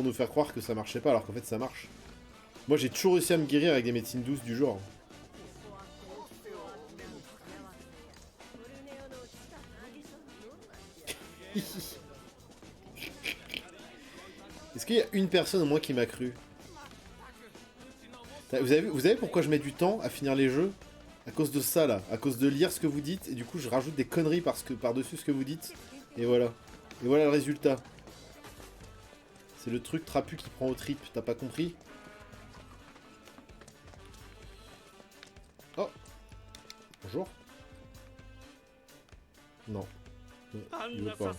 Pour nous faire croire que ça marchait pas alors qu'en fait ça marche. Moi j'ai toujours réussi à me guérir avec des médecines douces du genre. Est-ce qu'il y a une personne au moins qui m'a cru? Vous savez pourquoi je mets du temps à finir les jeux? À cause de ça là, à cause de lire ce que vous dites, et du coup je rajoute des conneries par-dessus ce que vous dites. Et voilà. Et voilà le résultat. C'est le truc trapu qui prend aux tripes, t'as pas compris? Oh. Bonjour. Non. Il veut pas.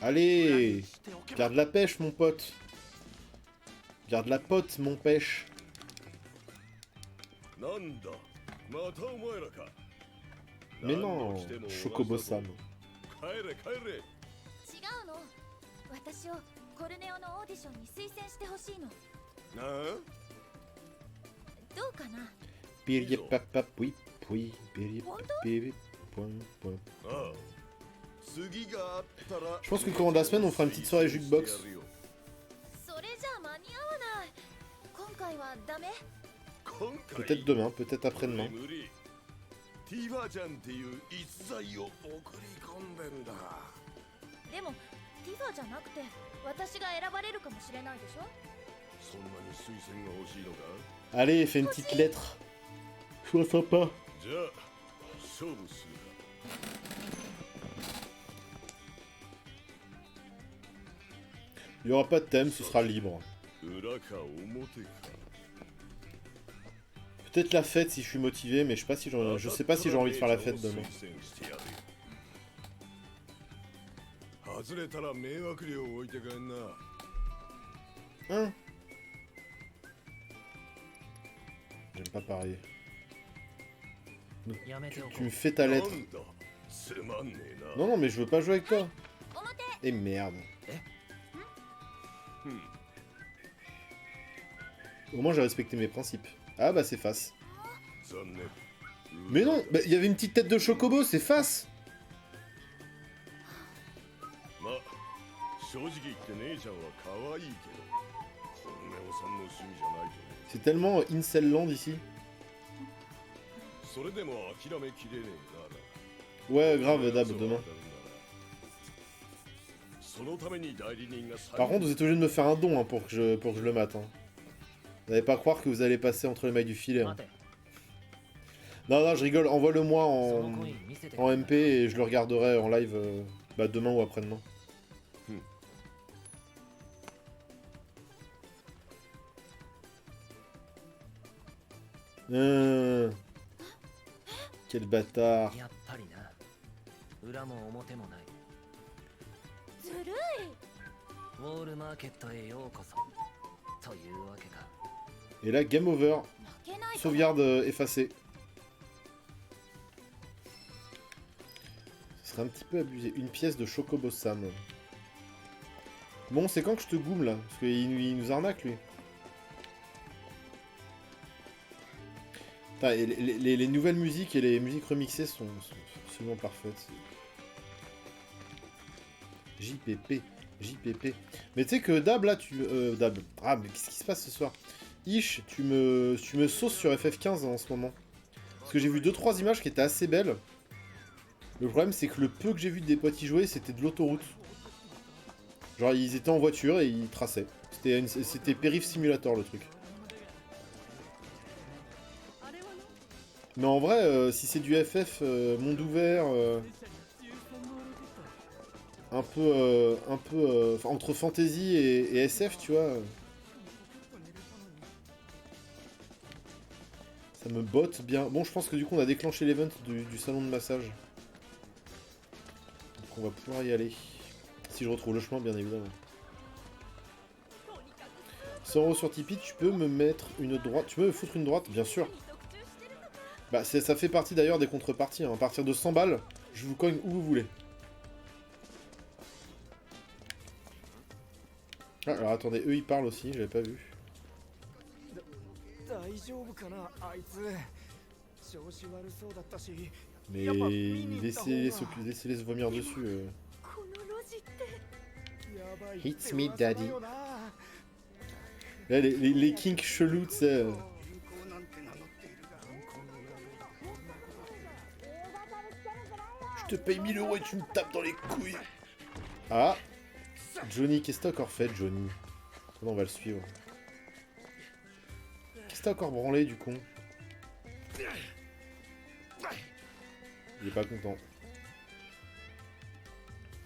Allez! Garde la pêche, mon pote. Garde la pote, mon pêche. Mais non, Chocobo-san. 私をコルネオのオーディションに推薦してほしいの。どうかな。Piri papa pui pui piri piri point point. Je pense que courant de la semaine on fera une petite soirée jukebox. それじゃ間に合わない。今回はダメ。 Peut-être demain, peut-être après-demain. ティファちゃんっていう逸材を送り込んでんだ。でもティファじゃなくて私が選ばれるかもしれないでしょ。そんなに推薦が欲しいのか。 Allez, fais une petite lettre. Sois sympa. じゃあ勝負するか。 Il n'y aura pas de thème, ce sera libre. 裏か表か。 Peut-être la fête si je suis motivé, mais je sais pas si j'ai envie de faire la fête demain. 外れたら迷惑料置いてかんな。 Hein? J'aime pas parier. Tu me fais ta lettre. なんだつまんねえな。 Non, non, mais je veux pas jouer avec toi. Et merde. Au moins j'ai respecté mes principes. Ah bah c'est face. 残念。 Mais non, bah, y avait une petite tête de chocobo, c'est face. まあ正直言って姉ちゃんは可愛いけど、コルネオさんの趣味じゃないと思う。 C'est tellement incel land ici. それでも諦めきれねえな。 Ouais, grave, Dab, demain. そのために代理人が Par contre, vous êtes obligé de me faire un don hein, pour que je le mate. Hein. Vous n'allez pas croire que vous allez passer entre les mailles du filet. Hein. Non, non, je rigole. Envoie-le-moi en MP et je le regarderai en live bah, demain ou après-demain. Quel bâtard. やっぱりな。裏も表もない。ずるい。ウォールマーケットへようこそ。というわけか。 Et là, game over. 負けない。 Sauvegarde effacée. Ce serait un petit peu abusé. Une pièce de Chocobo-san. Bon, c'est quand que je te goume là? Parce qu'il nous arnaque lui. Putain, et les nouvelles musiques et les musiques remixées sont absolument parfaites. JPP, JPP. Mais tu sais que Dab là, Dab. Ah, mais qu'est-ce qui se passe ce soir? Ish, tu me sauces sur FF15 en ce moment. Parce que j'ai vu 2-3 images qui étaient assez belles. Le problème, c'est que le peu que j'ai vu des potes y jouer, c'était de l'autoroute. Genre, ils étaient en voiture et ils traçaient. C'était Périph Simulator, le truc. Mais en vrai, si c'est du FF, monde ouvert, un peu, entre fantasy et SF, tu vois... Ça me botte bien. Bon, je pense que du coup, on a déclenché l'event du salon de massage. Donc on va pouvoir y aller. Si je retrouve le chemin, bien évidemment. 100 € sur Tipeee, tu peux me mettre une droite. Tu peux me foutre une droite, bien sûr. Bah, ça fait partie d'ailleurs des contreparties. Hein. À partir de 100 balles, je vous cogne où vous voulez. Ah, alors attendez, eux ils parlent aussi, j'avais pas vu. Mais laissez-les se vomir dessus. Hits me daddy. Là, les kinks chelous, tu sais. Je te paye 1000 € et tu me tapes dans les couilles. Ah, Johnny, qu'est-ce que t'as encore fait, Johnny? On va le suivre. Qu'est-ce que t'as encore branlé, du con? Il est pas content.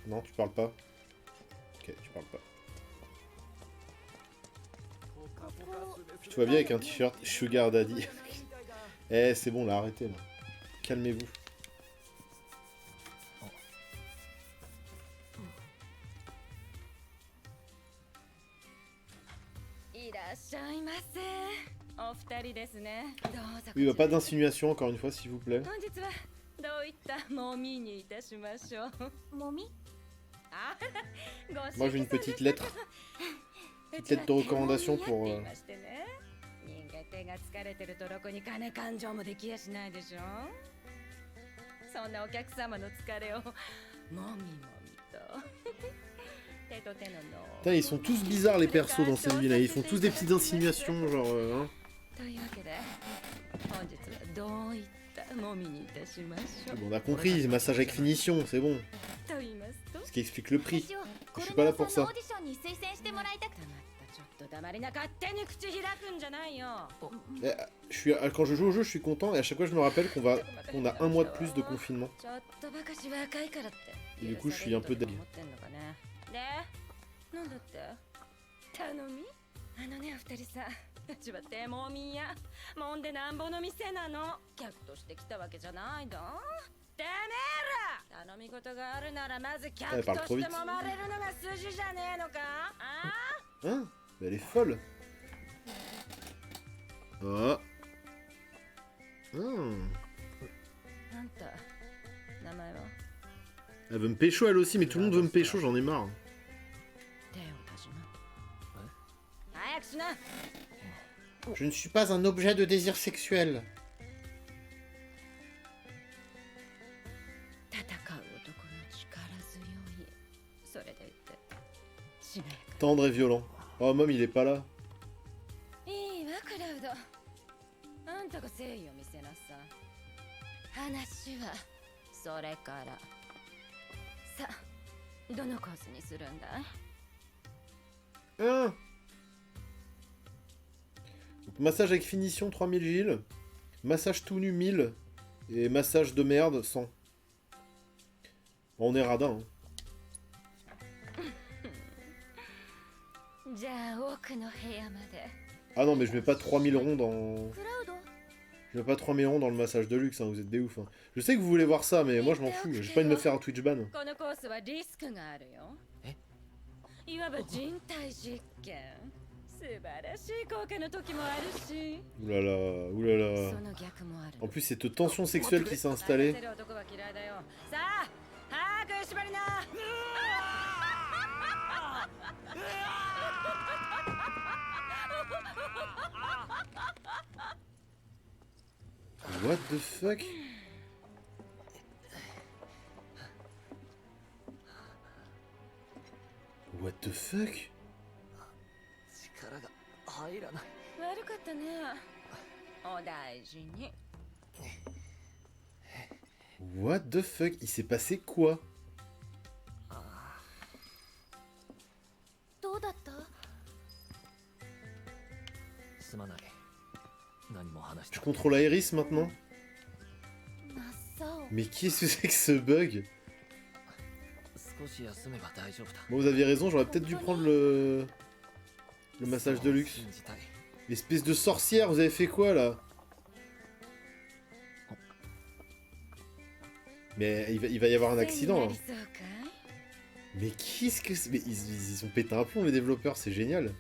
Non, tu parles pas. Ok, tu parles pas. Je te vois bien avec un t-shirt Sugar Daddy. Eh, c'est bon, là, arrêtez, là. Calmez-vous. Oui, bah, pas d'insinuation, encore une fois, s'il vous plaît. Moi, j'ai une petite lettre. Petite lettre de recommandation pour... 手が疲れてるとろくに金勘定もできやしないでしょ。そんなお客様の疲れをもみもみと手と手のの。Putain, ils sont tous bizarres les persos dans cette vie là, ils font tous des petites insinuations genre hein. というわけで本日はどういったもみにいたしましょう。 Bon, on a compris, massage avec finition, c'est bon. と言いますと Ce qui explique le prix. Je suis pas là pour ça. ちょっと黙りな勝手に口開くんじゃないよ。 Quand je joue au jeu, je suis content et à chaque fois je me rappelle qu'on a un mois de plus de confinement. ちょっとばかし若いからって。 Et du coup, je suis un peu deg. で、なんだって頼みあのね、お二人さ、うちは手もみやもんでなんぼの店なの。客として来たわけじゃないだ。てめえら頼み事があるならまず客としてもまれるのが筋じゃねえのかああ Hein? Mais elle est folle. Oh. Elle veut me pécho elle aussi, mais tout le monde veut me pécho, j'en ai marre. Je ne suis pas un objet de désir sexuel. Tendre et violent. Oh, Mom, il est pas là. Hein? Donc, massage avec finition 3000 Gilles. Massage tout nu 1000. Et massage de merde 100. Bon, on est radin. Hein. Ah non, mais je mets pas 3000 ronds dans... Je mets pas 3000 ronds dans le massage de luxe, hein, vous êtes des ouf. Hein. Je sais que vous voulez voir ça, mais moi je m'en fous. J'ai pas envie de me faire un Twitch ban. Oulala, oulala. En plus, cette tension sexuelle qui s'est installée. What the fuck? What the fuck? What the fuck? Il s'est passé quoi? Je contrôle Iris maintenant? Mais qu'est-ce que c'est que ce bug? Bon, vous aviez raison, j'aurais peut-être dû prendre le massage de luxe. L'espèce de sorcière, vous avez fait quoi là? Mais il va y avoir un accident là. Mais qu'est-ce que c'est? Mais ils ont pété un plomb les développeurs, c'est génial.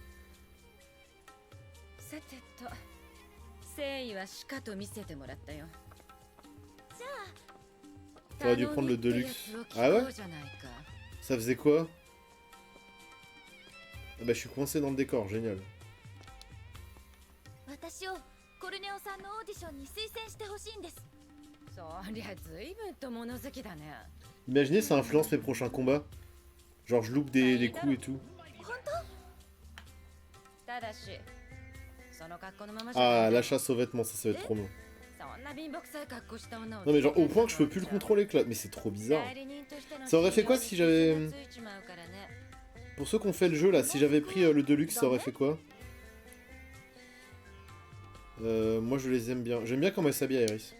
T'aurais dû prendre le Deluxe. Ah ouais? Ça faisait quoi? Ah bah je suis coincé dans le décor, génial. Imaginez ça influence mes prochains combats. Genre je loupe des coups et tout. ただしその格好のままじゃない Ah, la chasse aux vêtements, ça va être trop bien. そんな貧乏くさい格好した女を Non mais genre au point que je peux plus le contrôler, Cloud. Mais c'est trop bizarre. Ça aurait fait quoi si j'avais... Pour ceux qui ont fait le jeu là, si j'avais pris le Deluxe, ça aurait fait quoi? Moi je les aime bien. J'aime bien comment elle s'habille, Iris.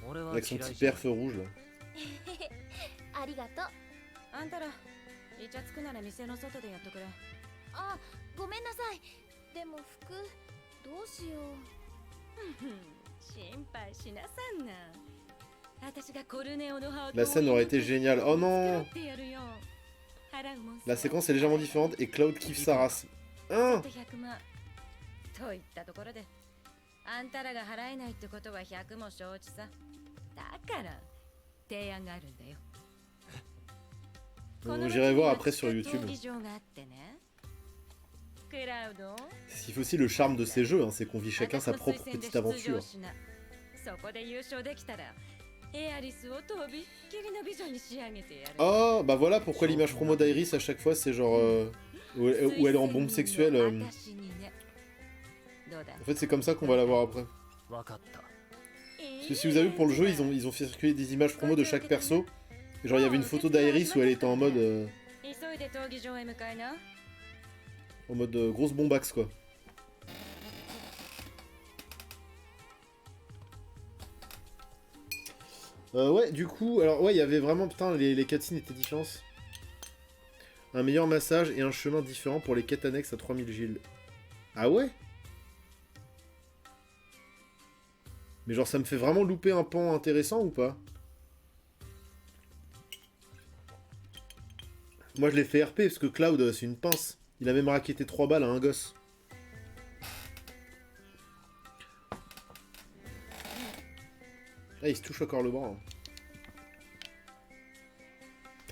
俺は Avec son 嫌い petit じゃ perf rouge là. ありがとう。あんたらイチャつくなら店の外でやっとくれあ、ごめんなさい。でも服どうしよ心配しなさんな私がコルネオのハート La scène aurait été géniale. Oh non! ってやるよ払うもんさ La séquence est légèrement différente et Cloud kiffe sa race. Hein? 100万といったところであんたらが払えないってことは100も承知さだから提案があるんだよ J'irai voir après sur YouTube. 闘技場があってねクラウド Ce qui fait aussi le charme de ces jeux, hein, c'est qu'on vit chacun sa propre petite aventure. そこで優勝できたらエアリスをとびっきりの美女に仕上げてやる Oh, bah voilà pourquoi l'image promo d'Iris à chaque fois c'est genre... où elle est en bombe sexuelle. 私にねどうだ En fait c'est comme ça qu'on va la voir après. 分かった Parce que si vous avez vu pour le jeu, ils ont fait circuler des images promo de chaque perso. Et genre il y avait une photo d'Iris où elle était en mode... 急いで闘技場へ向かいな en mode grosse bombax quoi. Ouais, du coup, alors ouais, il y avait vraiment, putain, les cutscenes étaient différentes. Un meilleur massage et un chemin différent pour les quêtes annexes à 3000 Gilles. Ah ouais? Mais genre ça me fait vraiment louper un pan intéressant ou pas? Moi je l'ai fait RP parce que Cloud c'est une pince. Il a même raquetté 3 balles à un gosse. Ah, il se touche encore le bras. Hein.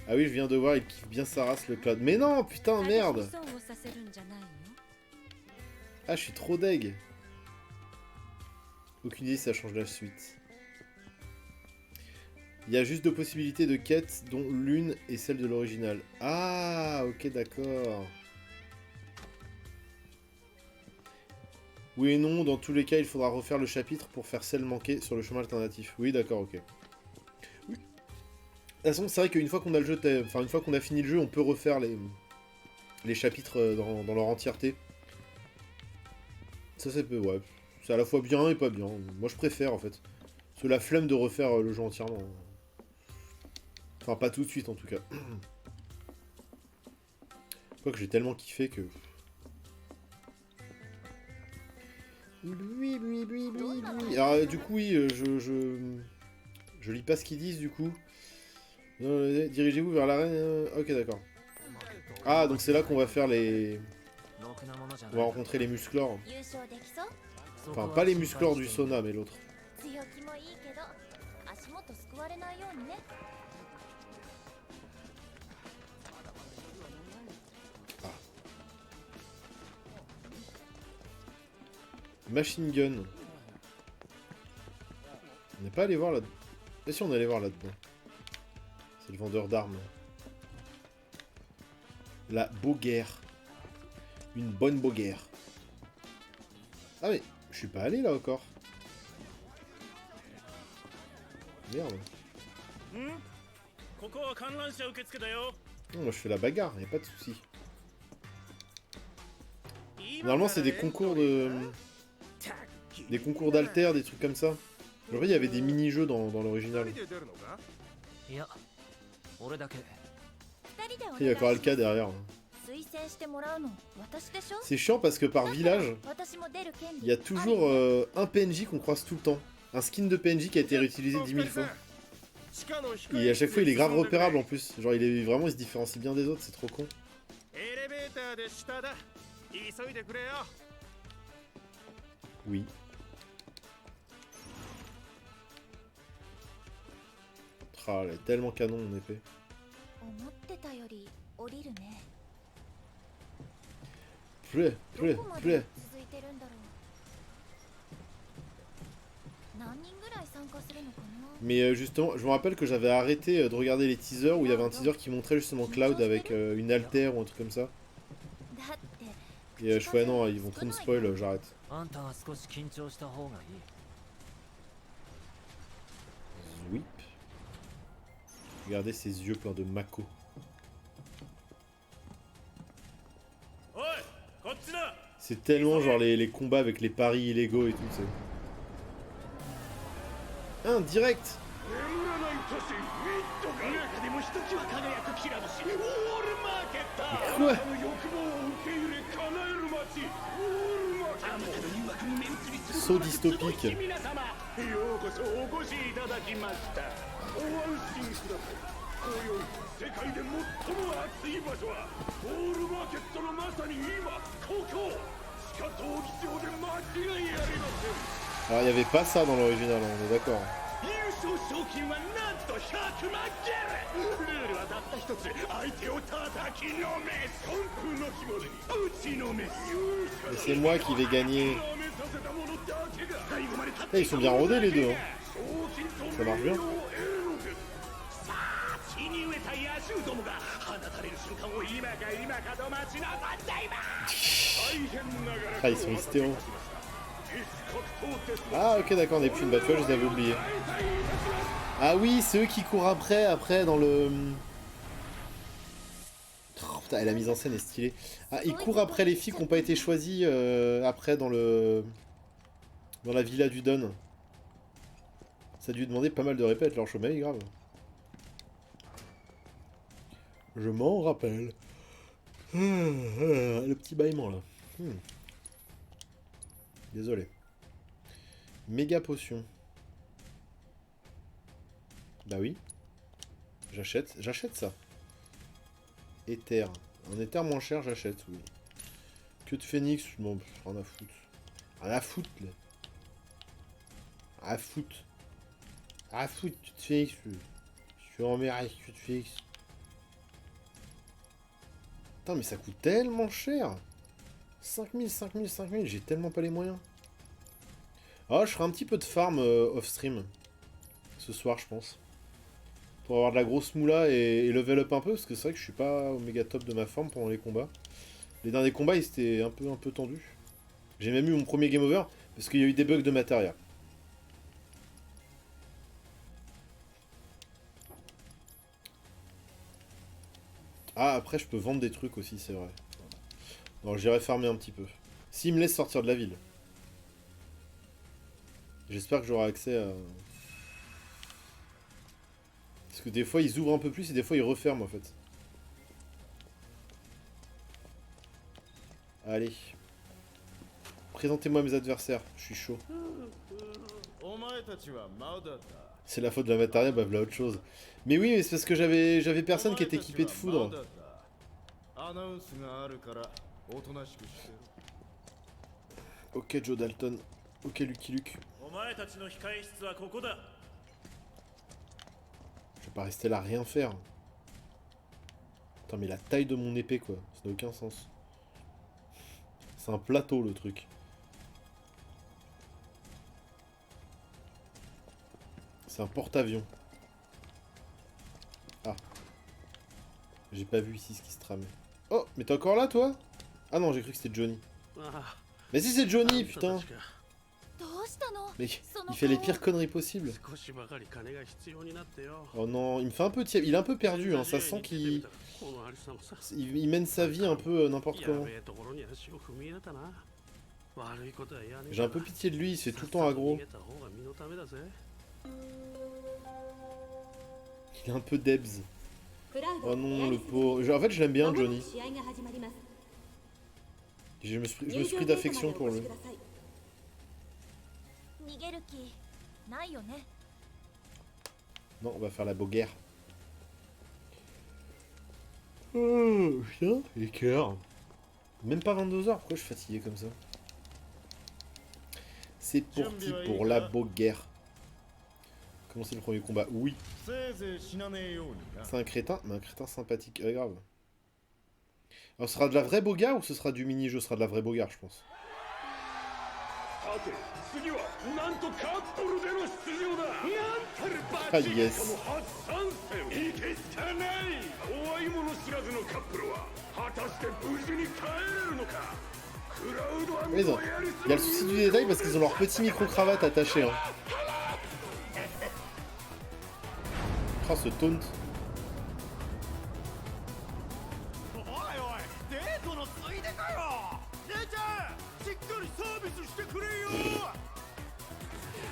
Ah oui, je viens de voir, il kiffe bien sa race, le Cloud. Mais non, putain, merde! Ah, je suis trop deg. Aucune idée si ça change la suite. Il y a juste 2 possibilités de quêtes, dont l'une est celle de l'original. Ah, ok, d'accord. Oui et non, dans tous les cas, il faudra refaire le chapitre pour faire celle manquée sur le chemin alternatif. Oui, d'accord, ok. Oui. De toute façon, c'est vrai qu'une fois qu'on a le jeu, enfin une fois qu'on a fini le jeu, on peut refaire les chapitres dans leur entièreté. Ça, c'est ouais, c'est à la fois bien et pas bien. Moi, je préfère en fait. C'est la flemme de refaire le jeu entièrement. Enfin, pas tout de suite en tout cas. Quoique j'ai tellement kiffé que. Lui. Alors, du coup, oui, je lis pas ce qu'ils disent, du coup. Dirigez-vous vers l'arène. Ok, d'accord. Ah, donc c'est là qu'on va faire les... On va rencontrer les musclores. う。優勝できそう？ Enfin, pas les musclores du sauna, mais l'autre. 強気もいいけど、足元すくわれないようにね。 Machine gun. On n'est pas allé voir là-dedans. Et si on allait voir là-dedans? C'est le vendeur d'armes. La Boguerre. Une bonne Boguerre. Ah mais, je suis pas allé là encore. Merde. Non, moi je fais la bagarre, y a pas de souci. Normalement c'est des concours de... Des concours d'alter, des trucs comme ça. Genre il y avait des mini-jeux dans l'original. いや俺だけ Il y a encore Alka derrière. 推薦してもらうの私でしょ？ C'est chiant parce que par village, 私も出る権利 il y a toujours un PNJ qu'on croise tout le temps. Un skin de PNJ qui a été réutilisé 10 000 fois. Et à chaque fois il est grave repérable en plus. Genre il est vraiment, il se différencie bien des autres, c'est trop con. Oui. Ah, elle est tellement canon mon épée. 思ってたより降りるね。 Plais. どこまで続いてるんだろう。何人ぐらい参加加するのかな。 Mais justement, je me rappelle que j'avais arrêté de regarder les teasers où il y avait un teaser qui montrait justement Cloud avec une altère ou un truc comme ça. だって Et je fais non, ils vont trop me spoil, j'arrête. あんたは少し緊張した方がいい。 Zwip. Regardez ses yeux pleins de Mako. おいこっちだ C'est tellement genre les combats avec les paris illégaux et tout, c'est. Un direct. 眠らない都市ミッドが中でもひときわ輝くきら星ウォールマーケット quoi あなたの欲望を受け入れ叶える街ウォールマーケットあなたの誘惑にメンツにする So dystopique. 皆様ようこそお越しいただきましたお安心ください今宵世界で最も熱い場所はウォールマーケットのまさに今ここ地下闘技場で間違いありません Alors il y avait pas ça dans l'original, on est d'accord. 優勝賞金はなんと100万ゲルルールはたった一つ相手を叩きのめ寒風の日頃に打ちのめ Et c'est moi qui vais gagner. Eh, ils sont bien rodés les deux. Hein. Ça marche bien. 地に植えた野獣どもが放たれる瞬間を今か今かと待ち望んでいます Ah, ils sont hystéros. Ah, ok, d'accord, on n'est plus une battue, je les avais oubliés. Ah oui, c'est eux qui courent après dans le... Oh, putain, la mise en scène est stylée. Ah, ils courent après les filles qui n'ont pas été choisies après dans le... Dans la villa du Don. Ça a dû demander pas mal de répètes, leur chemin est grave. Je m'en rappelle. Le petit bâillement là. Désolé. Méga potion. Bah oui. J'achète ça. Éther. Un éther moins cher, j'achète, oui. Que de phénix, bon, rien à foutre. Rien à foutre, là. Rien à foutre. Rien à foutre, que de phénix. Je suis emmerdé, que de phénix. Putain, mais ça coûte tellement cher. 5000, j'ai tellement pas les moyens. Ah, je ferai un petit peu de farm off-stream. Ce soir, je pense. Pour avoir de la grosse moula et level up un peu, parce que c'est vrai que je suis pas au méga top de ma forme pendant les combats. Les derniers combats, ils étaient un peu tendus. J'ai même eu mon premier game over, parce qu'il y a eu des bugs de matériel. Ah, après, je peux vendre des trucs aussi, c'est vrai. Alors, j'irai farmer un petit peu. S'il me laisse sortir de la ville. J'espère que j'aurai accès à... Parce que des fois, ils ouvrent un peu plus et des fois, ils referment, en fait. Allez. Présentez-moi mes adversaires. Je suis chaud. C'est la faute de la matériel, bah voilà autre chose. Mais oui, mais c'est parce que j'avais personne qui était équipé de foudre. Ok Joe Dalton. Ok Lucky Luke. Je vais pas rester là à rien faire. Attends mais la taille de mon épée quoi. Ça n'a aucun sens. C'est un plateau le truc. C'est un porte-avions. Ah. J'ai pas vu ici ce qui se tramait. Oh, mais t'es encore là, toi? Ah non, j'ai cru que c'était Johnny. Mais si c'est Johnny, putain! Mais il fait les pires conneries possibles. Oh non, il me fait un peu tiède. Il est un peu perdu, hein. Ça sent qu'il... Il mène sa vie un peu n'importe comment. J'ai un peu pitié de lui, il se fait tout le temps aggro. Il est un peu debs. Oh non, le pauvre. En fait, je l'aime bien, Johnny. Je me suis pris d'affection pour lui. Non, on va faire la boguerre. Oh, putain, les cœurs. Même pas 22h, pourquoi je suis fatigué comme ça? C'est parti pour la boguerre. Comment c'est le premier combat? Oui. C'est un crétin, mais un crétin sympathique. Grave. Alors, ce sera de la vraie bogarde ou ce sera du mini-jeu? Ce sera de la vraie bogarde, je pense. て次はなんとカップルでの出場だ。なんたるバあ、チイエス。ッとも初参戦。いけすかない。怖いもの知らずのカップルは果たして無事に帰れるのか。クラウド&Ils ont- ロイヤリス Il y a le souci du détail parce qu'ils ont leur petit micro-cravate attaché. Hein. Oh, ce taunt. おいおいデートのついでかよ。姉ちゃんしっかりサービスしてくれよ。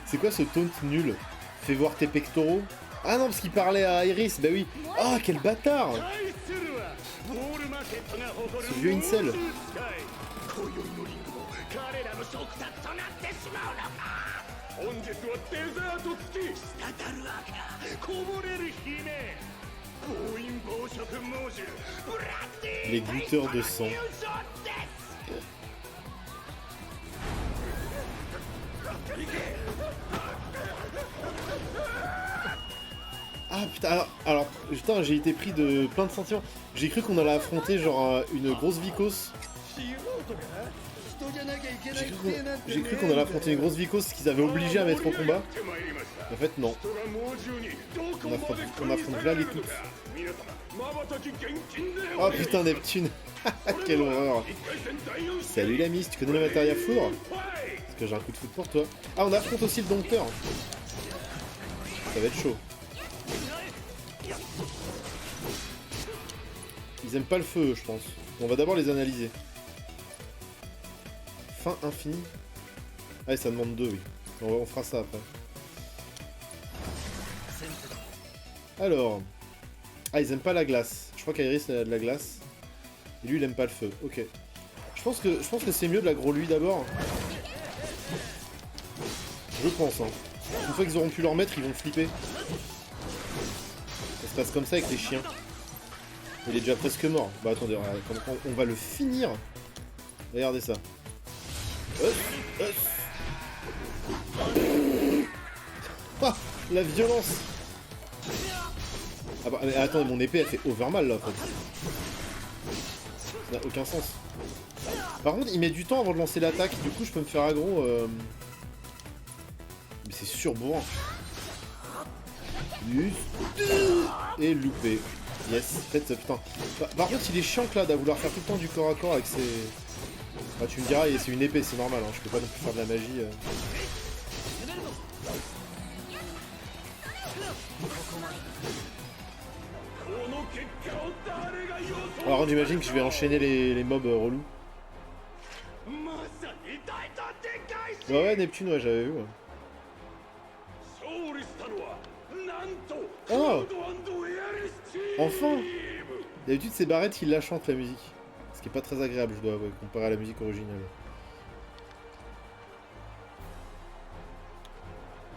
C'est quoi ce taunt nul? Fais voir tes pectoraux. Ah non, parce qu'il parlait à Iris, bah oui. Ah, quel bâtard! 対するはウォールマーケットが誇る Ce vieux incel. 今宵のリングも彼らの食卓となってしまうのか。本日はデザート付き滴る赤こぼれる姫暴飲暴食猛獣ブラッディ Les goûteurs de sang. Ah putain, alors putain, j'ai été pris de plein de sentiments. J'ai cru qu'on allait affronter genre une grosse vicose. J'ai cru qu'on allait affronter une grosse vicose qu'ils avaient obligé à mettre au combat. En fait, non. On affronte là les toutes. Oh putain, Neptune. Quelle horreur. Salut la Miss, tu connais le matériel foudre? Parce que j'ai un coup de foudre pour toi. Ah, on affronte aussi le dompteur. Ça va être chaud. Ils aiment pas le feu, je pense. On va d'abord les analyser. Fin infinie. Ah, ça demande 2, oui. On fera ça après. Alors. Ah, ils aiment pas la glace. Je crois qu'Iris a de la glace. Et lui, il aime pas le feu. Ok. Je pense que c'est mieux de l'aggro lui d'abord. Je pense, hein. Une fois qu'ils auront pu leur mettre, ils vont flipper. Ça se passe comme ça avec les chiens. Il est déjà presque mort. Bah attendez, on va le finir. Regardez ça. Ah, la violence. Ah bah mais attendez, mon épée elle fait overmal là en fait. Ça n'a aucun sens. Par contre, il met du temps avant de lancer l'attaque. Du coup, je peux me faire aggro. Mais c'est surbourrant. Et loupé. Yes, en fait, putain. Par contre, il est chiant que là, à vouloir faire tout le temps du corps à corps avec ses... Ah, tu me diras, c'est une épée, c'est normal, hein. Je peux pas non plus faire de la magie. Alors, j'imagine que je vais enchaîner les mobs relous. Ouais, Neptune, ouais, j'avais vu. Ouais. Oh! Enfin! D'habitude, c'est Barrett qui la chante la musique. Ce qui est pas très agréable, je dois avouer, comparé à la musique originale.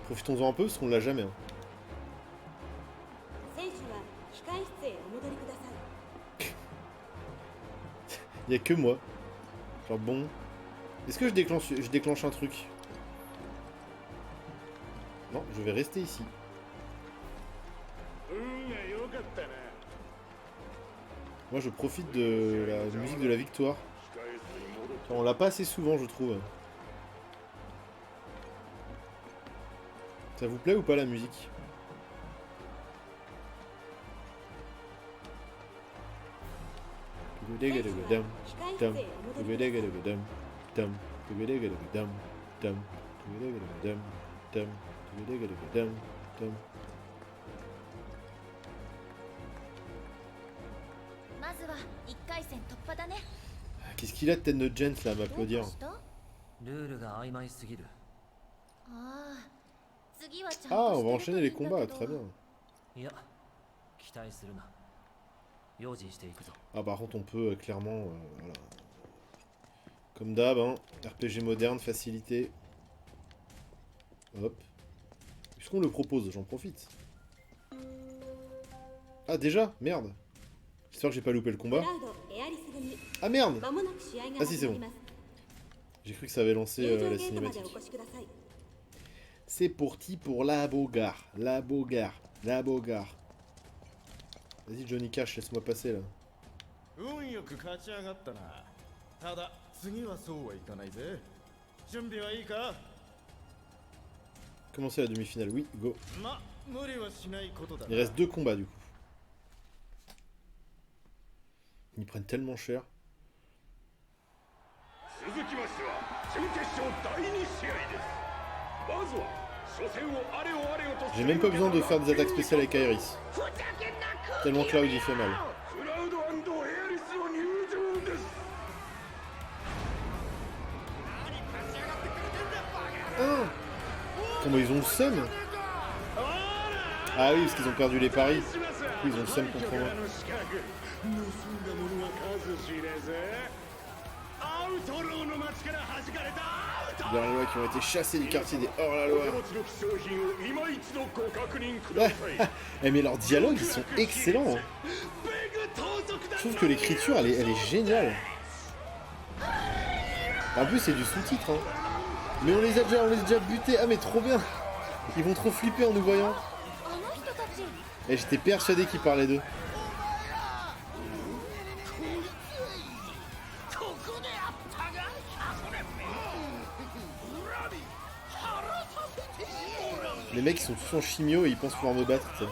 Profitons-en un peu, parce qu'on l'a jamais. Hein. Il y a que moi. Genre bon. Est-ce que je déclenche un truc? Non, je vais rester ici. Moi je profite de la musique de la victoire. On l'a pas assez souvent je trouve. Ça vous plaît ou pas la musique? Qu'est-ce qu'il a de tête de gent là à m'applaudir? Ah, on va enchaîner les combats, très bien. Ah, par contre, on peut clairement. Voilà. Comme d'hab, hein, RPG moderne, facilité. Hop. Puisqu'on le propose, j'en profite. Ah, déjà? Merde. J'espère que j'ai pas loupé le combat. Ah merde! Ah si, c'est bon. J'ai cru que ça avait lancé la cinématique. C'est parti pour la bagarre. La bagarre. La bagarre. Vas-y Johnny Cash, laisse-moi passer là. 準備はいいか Commencer la demi-finale, oui, go. ま、無理はしないことだ Il reste 2 combats du coup. Ils prennent tellement cher. 続きましては準決勝第2試合ですまずは初戦をあれよあれよと J'ai même pas besoin de faire des attaques spéciales avec Aeris. Tellement Cloud il fait mal. クラウド&エアリスの入場です Ah comment ils ont le seum? Ah oui, parce qu'ils ont perdu les paris. Du coup, ils ont le seum contre moi. 盗んだものは数知れずアウトローの街から弾かれたアウト Les hors-la-loi qui ont été chassés du quartier des hors-la-loi. お持ちの貴重品を今一度ご確認ください Eh mais leurs dialogues ils sont excellents. Hein. Je trouve que l'écriture elle est géniale. En plus c'est du sous-titre. Hein. Mais on les a déjà butés. Ah mais trop bien. Ils vont trop flipper en nous voyant. あの人たち Et j'étais persuadé qu'ils parlaient d'eux. Les mecs ils sont tous en chimio et ils pensent pouvoir me battre. Tu sais.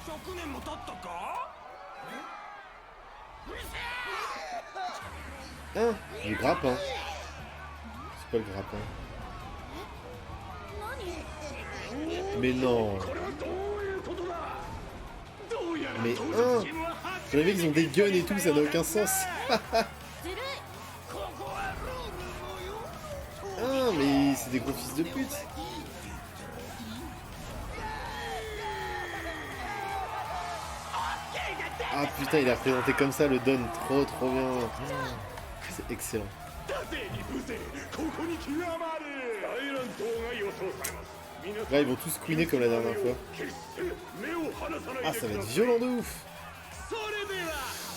100年も経ったか Hein, le grappin. C'est pas le grappin. 何 Mais non. これはどういうことだどうやら Mais 当 hein. 日チームは初 Les mecs ils ont des guns et tout, ça n'a aucun sens. ずるい Ah mais c'est des gros fils de pute. Ah putain il a présenté comme ça le Don, trop bien. C'est excellent. だぜリブゼここに極まる大乱闘が予想されます皆さん Là ils vont tous queener comme la dernière fois. 決して目を離さない Ah で ça く va だ être さい violent de ouf. それでは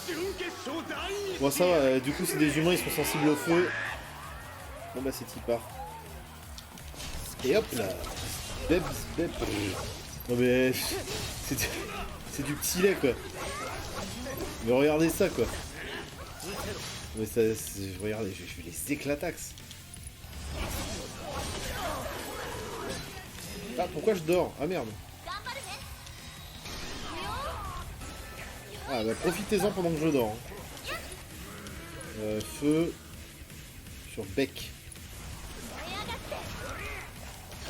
準決勝第2 Bon ça va, du coup c'est des humains, ils sont sensibles au feu. Bon bah c'est part. Et hop là. Beb. Non mais c'est du petit lait quoi. Mais regardez ça quoi. Mais ça, regardez, je vais les éclatax. Ah pourquoi je dors? Ah merde. 頑張るねいくよ Ah bah profitez-en pendant que je dors. Feu sur bec. 燃え上がって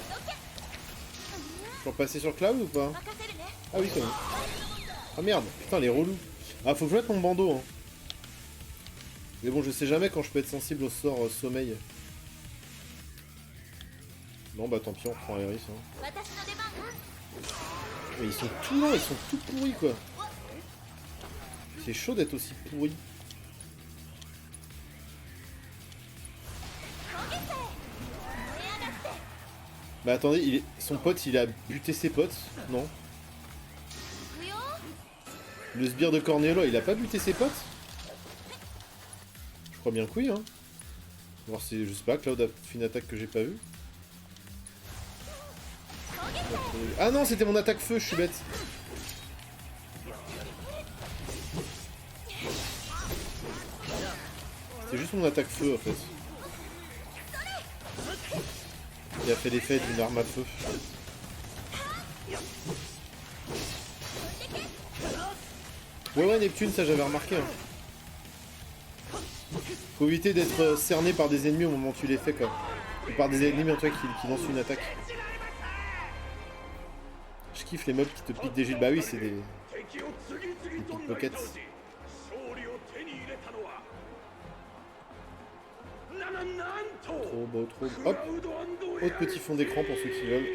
どけ Je peux repasser sur Cloud ou pas? 任せるね Ah oui quand même. Ah merde, putain les relous. Ah faut que je mette mon bandeau hein. Mais bon je sais jamais quand je peux être sensible au sort sommeil. Bon bah tant pis on reprend Aeris hein. 私の出番 Mais ils sont tout lents, ils sont tout pourris quoi. C'est chaud d'être aussi pourri. 焦げて燃え上がって Bah attendez, son pote il a buté ses potes, non? いくよ Le sbire de Corneolo il a pas buté ses potes? Je crois bien que oui hein. Voir si, je sais pas, Cloud a fait une attaque que j'ai pas vue. Ah non c'était mon attaque feu, je suis bête. C'est juste mon attaque feu en fait. Il a fait l'effet d'une arme à feu. Ouais Neptune, ça j'avais remarqué. Hein. Faut éviter d'être cerné par des ennemis au moment où tu les fais quoi. Ou par des ennemis en toi qui lancent une attaque. Je kiffe les mobs qui te piquent des gilets. Bah oui c'est des... 敵を次々となぎ倒し勝利を手に入れたのはなんと Trop beau, trop beau. Hop, autre petit fond d'écran pour ceux qui veulent.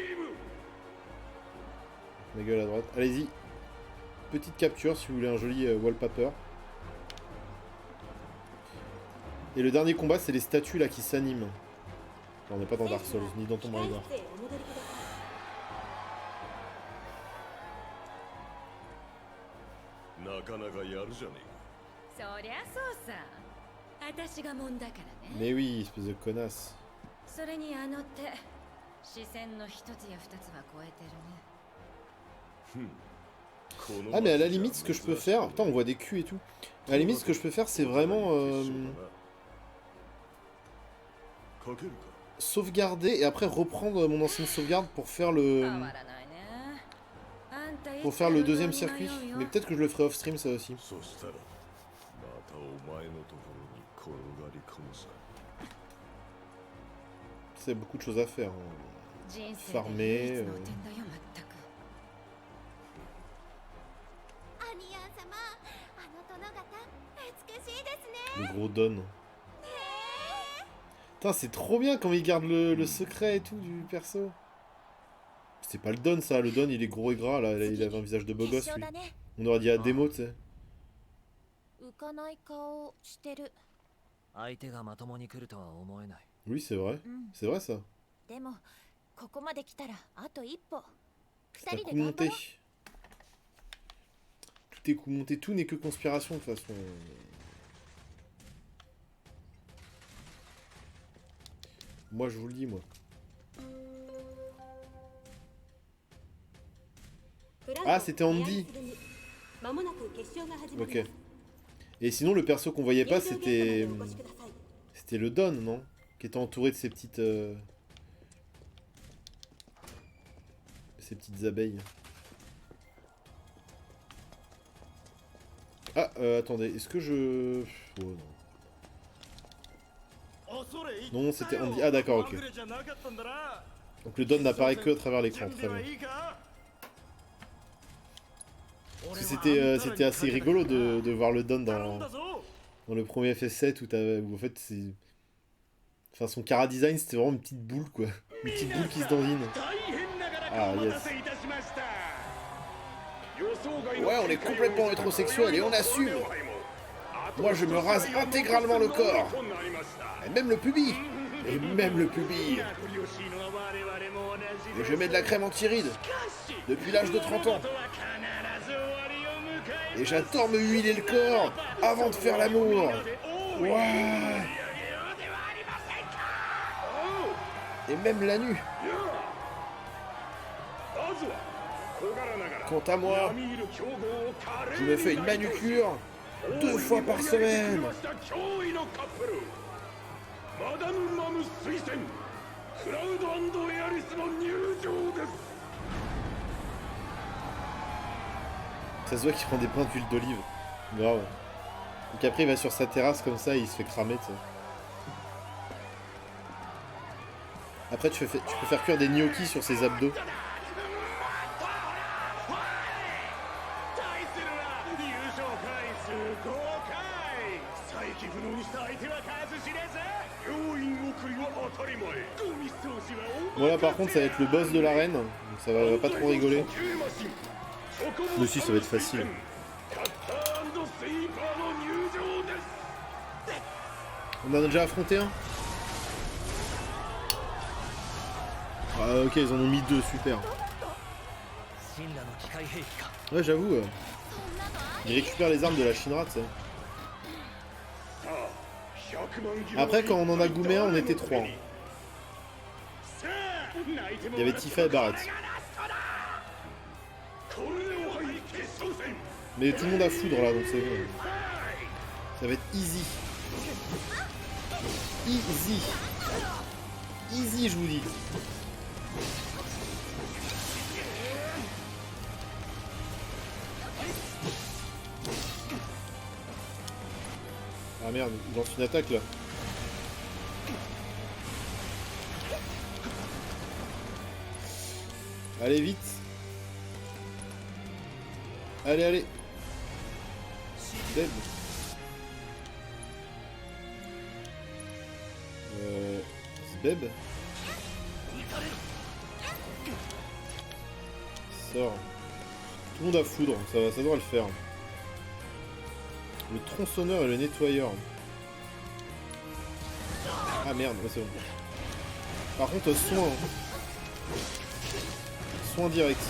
Ma gueule à droite. Allez-y. Petite capture si vous voulez un joli wallpaper. Et le dernier combat, c'est les statues là qui s'animent. On n'est pas dans Dark Souls, ni dans Tomb Raider. なかなかやるじゃねそりゃそうさ私がもんだからね Mais oui, espèce de connasse. それにあの手視線の一つや二つは超えてるね Ah mais à la limite, ce que je peux faire... Putain, on voit des culs et tout. À la limite, ce que je peux faire, c'est vraiment... sauvegarder et après reprendre mon ancienne sauvegarde pour faire 変 le わらないねあんたいつ pour faire le も deuxième 通りの circuit. ようよ Mais peut-être que je le ferai off stream ça aussi. そしたらまたお前のところに転がり込むさ C'est beaucoup de choses à faire. Hein. 人生 farmer, で唯一の点だよ全くアニヤン様、あの殿方美しいですね。 Le gros Don. Putain, c'est trop bien quand il garde le secret et tout du perso. C'est pas le Don ça, le Don il est gros et gras là, il avait un visage de beau 決 gosse 勝 lui. だね。 On aurait dit à démo, tu sais. 浮かない顔してる。相手がまともに来るとは思えない。 Oui, c'est vrai. うん。 C'est vrai ça. でもここまで来たらあと一歩。 C'est 二 un 人 coup で頑張 monté. ろう。 Tout est coup monté, tout n'est que conspiration de toute façon. Moi je vous le dis moi. Ah, c'était Andy. Ok. Et sinon le perso qu'on voyait pas c'était le Don, non? Qui était entouré de ces petites abeilles. Ah, attendez, est-ce que je... Oh, non. Non, c'était Andy. Ah, d'accord, ok. Donc le Don n'apparaît que à travers l'écran, très bien. Parce que c'était assez rigolo de voir le Don dans le premier FF7 où en fait c'est... Enfin, son cara design c'était vraiment une petite boule quoi. Une petite boule qui se dandine. Ah, yes. Ouais, on est complètement hétérosexuel et on assume. Moi, je me rase intégralement le corps. Et même le pubis. Et même le pubis. Et je mets de la crème anti-rides. Depuis l'âge de 30 ans. Et j'adore me huiler le corps avant de faire l'amour. Ouais. Et même la nuit. Quant à moi, je me fais une manucure 2 fois par semaine. Ça se voit qu'il prend des points d'huile d'olive. Grave. Donc après il va sur sa terrasse comme ça et il se fait cramer, tu sais. Après tu peux faire cuire des gnocchis sur ses abdos. Voilà, par contre ça va être le boss de l'arène, donc ça va pas trop rigoler. Mais si, ça va être facile. On en a déjà affronté un. Ah ok, ils en ont mis 2, super. Ouais, j'avoue. Ils récupèrent les armes de la Shinra, tu sais. Après, quand on en a goumé un, on était 3. Il y avait Tifa et Barrett. Mais tout le monde a foudre là, donc c'est bon. Ça va être easy. Easy. Easy, je vous dis. Ah merde, il lance une attaque là. Allez vite. Allez, allez. Dead. Zbeb. Sort. Tout le monde a foudre, ça doit le faire. Le tronçonneur et le nettoyeur. Ah merde, ouais, c'est bon. Par contre, soin. Soin direct.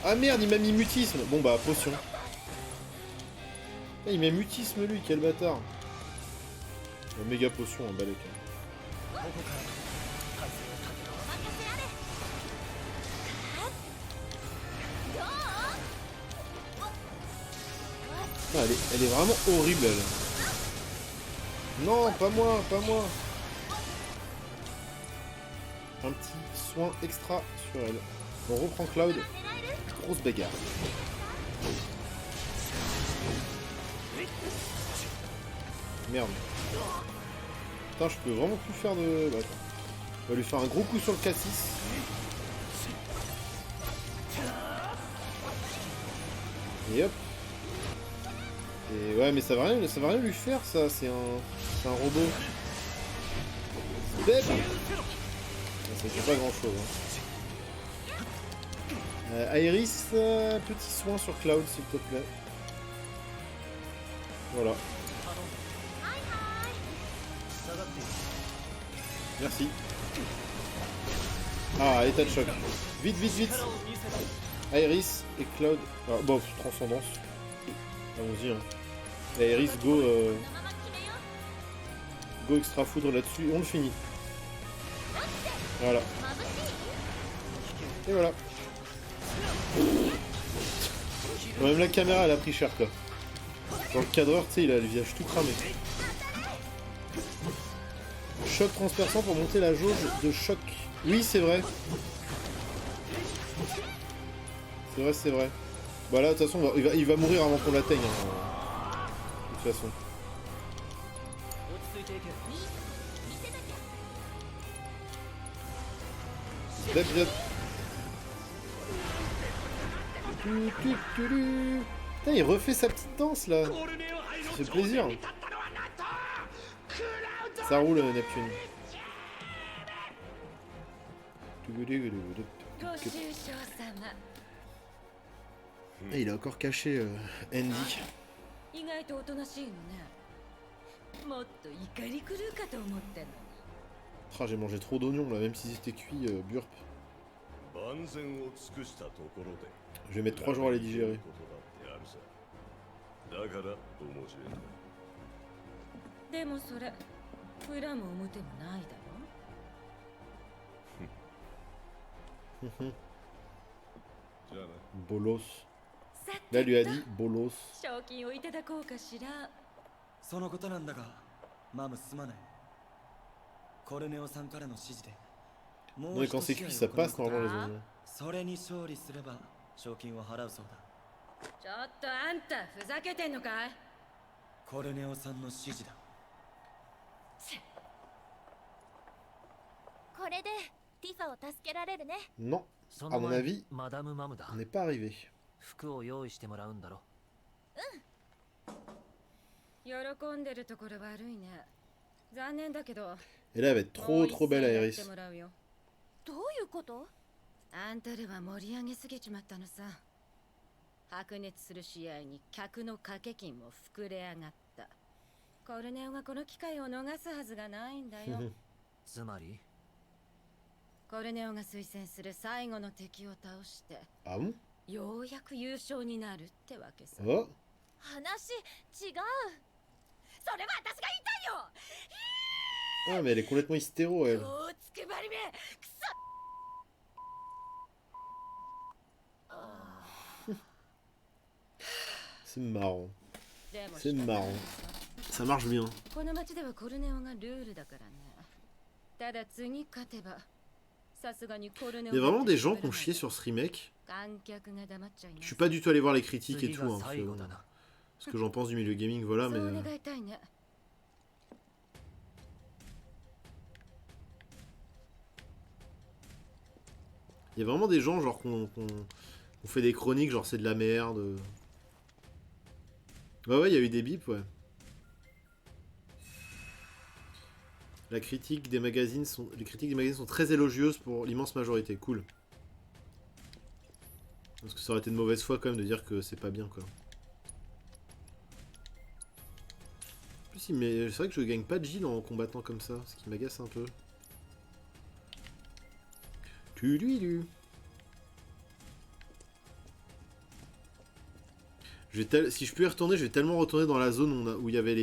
Ah merde, il m'a mis mutisme. Bon bah, potion. Ah, il m'a mutisme lui, quel bâtard. Méga potion, un balèque. Ah, elle est vraiment horrible elle. Non, pas moi, pas moi. Un petit soin extra sur elle. On reprend Cloud. Grosse bagarre. Merde. Putain, je peux vraiment plus faire de... Bah, attends. On va lui faire un gros coup sur le cassis. Et hop. Et ouais, mais ça va rien lui faire, ça. C'est un robot. Bep. Ça fait pas grand chose. Hein. Iris, petit soin sur Cloud, s'il te plaît. Voilà. Merci. Ah, état de choc. Vite, vite, vite. Iris et Cloud. Ah, bon, transcendance. Allons-y. Hein. Iris, go. Go extra foudre là-dessus. On le finit. Voilà. Et voilà. Bon, même la caméra, elle a pris cher, quoi. Dans le cadreur, tu sais, il a le visage tout cramé. Choc transperçant pour monter la jauge de choc. Oui, c'est vrai. C'est vrai, c'est vrai. Bah là, de toute façon, il va mourir avant qu'on l'atteigne. Hein. De toute façon. Zap, zap. Putain, il refait sa petite danse là. Ça fait plaisir. Ça roule, Neptune. Et il a encore caché Andy. Ah, j'ai mangé trop d'oignons là, même si c'était cuit, burp. Je vais mettre 3 jours à les digérer. Bolos. Là, lui a dit bolos. 賞金をいただこうかしら。そのことなんだが、マムすまない。コルネオさんからの指示で。Non, et quand c'est cuit, ça passe normalement les oignons. それに勝利すれば賞金を払うそうだ。ちょっとあんたふざけてんのかい？コルネオさんの指示だ。これでティファを助けられるね。 Non, à mon avis, マダムマムだ on n'est pas arrivé. 服を用意してもらうんだろ。喜んでるところ悪いね。残念だけど。 Et là, elle va être trop trop belle, Iris. どういうこと？あんたらは盛り上げすぎちまったのさ。白熱する試合に客の掛け金も膨れ上がった。コルネオがこの機会を逃すはずがないんだよ。つまりコルネオが推薦する最後の敵を倒して、 Ah bon? ようやく優勝になるってわけさ。 Oh? 話違う。それは私が言いたいよ。 Ah, mais elle est complètement hystéro, elle. おつくばりめ、くそ。 C'est marrant. でも C'est marrant. Ça marche bien. この町ではコルネオがルールだからね。ただ次勝てば、さすがにコルネオ。 Il y a vraiment des gens qui ont chié sur ce remake. 観客が黙っちゃいない。 Je suis pas du tout allé voir les critiques et 次 tout, が hein, 最後だな。 ce que j'en pense du milieu gaming, voilà, mais... そう願いたいね。 Il y a vraiment des gens genre qu'on fait des chroniques, genre c'est de la merde. Ouais, il y a eu des bips, ouais. Les critiques des magazines sont très élogieuses pour l'immense majorité. Cool. Parce que ça aurait été de mauvaise foi quand même de dire que c'est pas bien, quoi. En plus, mais c'est vrai que je gagne pas de Gilles en combattant comme ça, ce qui m'agace un peu. Si je peux y retourner, je vais tellement retourner dans la zone où il y avait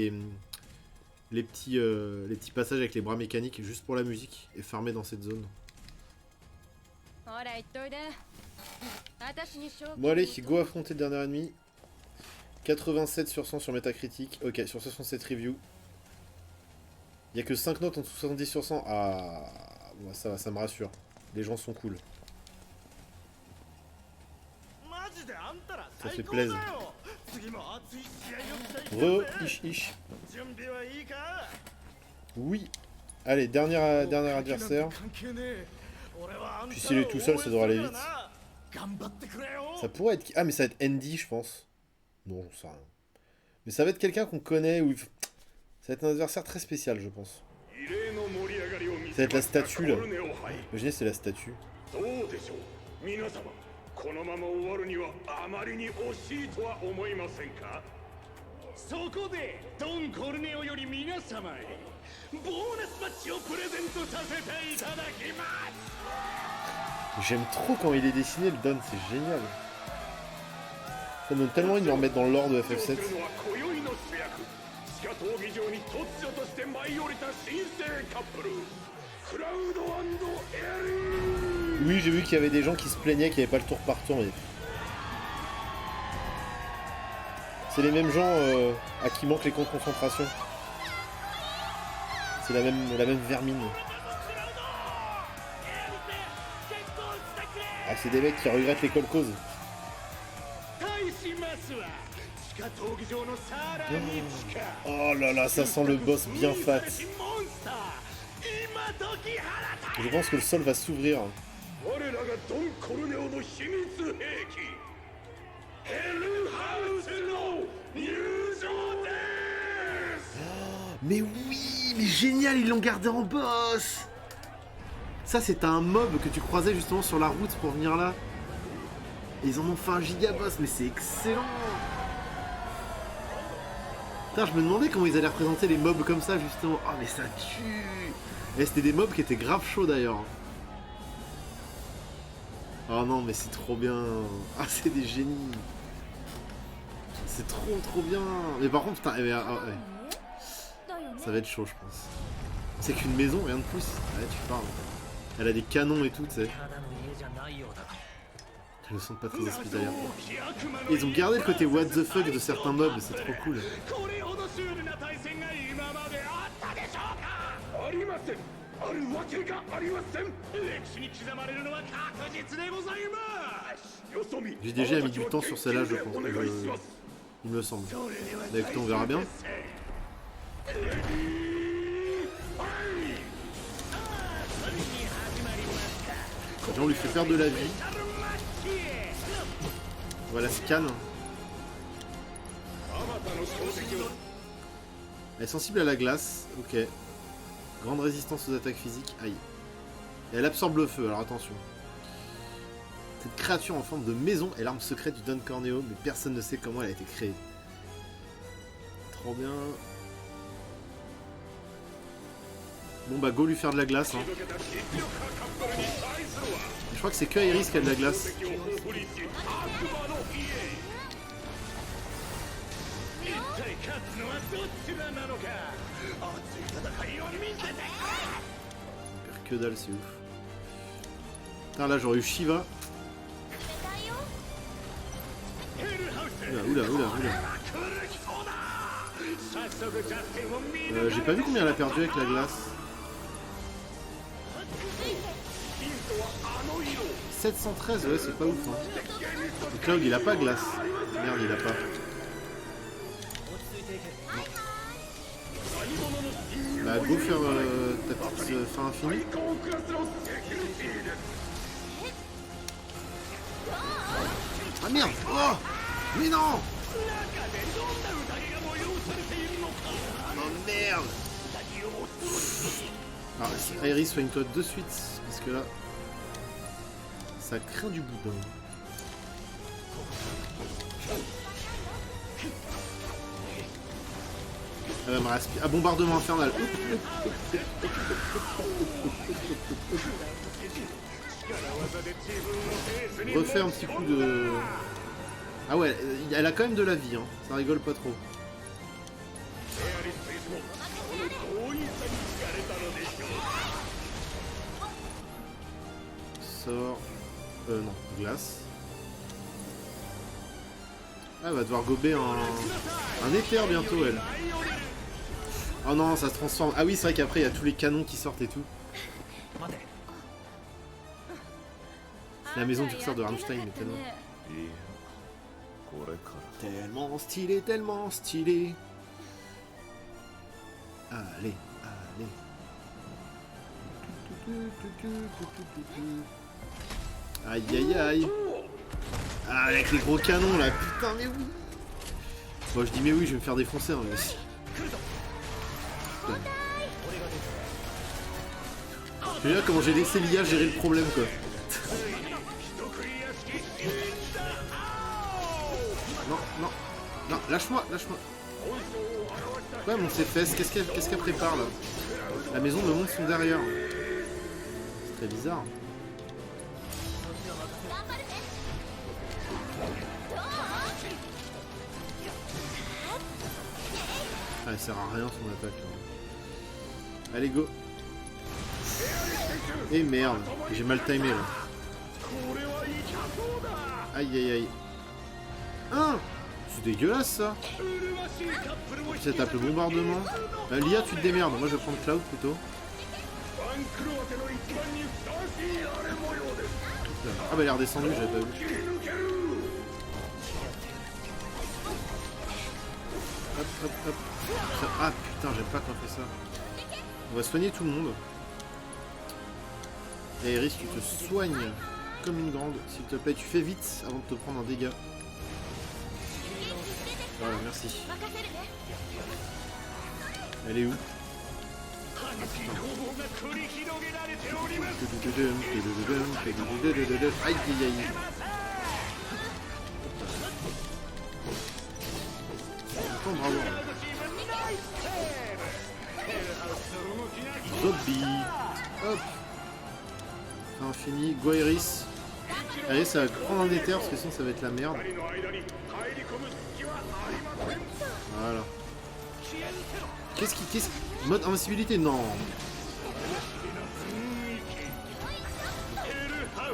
les petits passages avec les bras mécaniques juste pour la musique et farmer dans cette zone. Bon allez, go affronter le dernier ennemi. 87 sur 100 sur Metacritic. Ok, sur 67 reviews. Il y a que 5 notes en dessous de 70 sur 100. Ah, bon, ça va, ça me rassure. Les gens sont cool. Ça fait plaisir. Ish. Oui. Allez, dernier adversaire. Puis s'il est tout seul, ça devrait aller vite. Ça pourrait être... Ah, mais ça va être Andy, je pense. Non, j'en sais rien. Mais ça va être quelqu'un qu'on connaît. Ou... Ça va être un adversaire très spécial, je pense. Ça va être la statue, là. Imaginez, c'est la statue. このまま終わるにはあまりに惜しいとは思いませんか。そこでドン・コルネオより皆様へボーナスマッチをプレゼントさせていただきます。 J'aime trop quand il est dessiné, le Don, c'est génial. Ça me donne tellement envie de le remettre dans l'ordre de FF7. Oui, j'ai vu qu'il y avait des gens qui se plaignaient qu'il n'y avait pas le tour par tour. Mais... c'est les mêmes gens à qui manquent les comptes de concentration. C'est la même vermine. Ah, c'est des mecs qui regrettent l'école cause. Oh là là, ça sent le boss bien fat. Je pense que le sol va s'ouvrir. Mais oui, mais génial, ils l'ont gardé en boss. Ça, c'était un mob que tu croisais justement sur la route pour venir là. Et ils en ont fait un giga boss, mais c'est excellent. Putain, je me demandais comment ils allaient représenter les mobs comme ça justement. Oh, mais ça tue. Et c'était des mobs qui étaient grave chauds d'ailleurs. Oh non, mais c'est trop bien. Ah, c'est des génies. C'est trop bien. Mais par contre, putain, ouais. Ça va être chaud, je pense. C'est qu'une maison, rien de plus. Ouais, tu parles. Elle a des canons et tout, tu sais. Elles ne sont pas très hospitalières. Et ils ont gardé le côté what the fuck de certains mobs, c'est trop cool. JDG a mis du temps sur celle-là, je pense. Il me semble. Avec toi, on verra bien. Là, on lui fait perdre de la vie. Voilà, scan. Elle est sensible à la glace. Ok. Grande résistance aux attaques physiques. Aïe. Et elle absorbe le feu, alors attention. Cette créature en forme de maison est l'arme secrète du Don Corneo, mais personne ne sait comment elle a été créée. Trop bien. Bon bah go lui faire de la glace. Hein. Je crois que c'est que Iris qui a de la glace. Que dalle, c'est ouf. Putain, là j'aurais eu Shiva. Oula. J'ai pas vu combien elle a perdu avec la glace. 713, ouais, c'est pas ouf. Hein. Et Cloud, il a pas glace. Merde, il a pas. Non. Bah, go faire ta petite fin infinie. Ah merde! Oh! Mais non! Oh merde! Alors, Iris, soigne-toi de suite, parce que là, ça craint du boudin. Elle va me respirer. Ah, bombardement infernal. Refais un petit coup de... Ah ouais, elle a quand même de la vie, hein. Ça rigole pas trop. Sort... non, glace. Ah, elle va devoir gober un éther bientôt, elle. Oh non, ça se transforme. Ah oui, c'est vrai qu'après, il y a tous les canons qui sortent et tout. 待て C'est la maison du curseur de Rammstein, mais tellement. いいよこれから Tellement stylé, tellement stylé. Allez, allez. Aïe aïe aïe. Ah, avec les gros canons là, putain, mais oui. Moi je dis mais oui, je vais me faire défoncer. Hein, mais... Je veux dire comment j'ai laissé l'IA gérer le problème quoi. Non, non, non, lâche-moi, lâche-moi. Ouais, mon ses fesses, qu'est-ce qu'elle prépare là? La maison me montre son derrière. C'est très bizarre. Ah, elle sert à rien son attaque. Là. Allez, go. Et merde, j'ai mal timé là. Aïe aïe aïe. Hein? C'est dégueulasse ça. Ça tape le bombardement. L'IA, tu te démerdes. Moi je vais prendre Cloud plutôt. Ah bah elle est redescendue, j'avais pas vu. Hop hop hop. Ça... Ah putain, j'aime pas quand on fait ça. On va soigner tout le monde. Et Iris, tu te soignes comme une grande, s'il te plaît. Tu fais vite avant de te prendre un dégât. Voilà, merci. Elle est où? Aïe aïe aïe. Attends, bravo. Zombie. Hop. Infini. Go Iris. Allez, ça va prendre un déter parce que sinon ça va être la merde. Voilà. Qu'est-ce qui... Mode invincibilité? Non.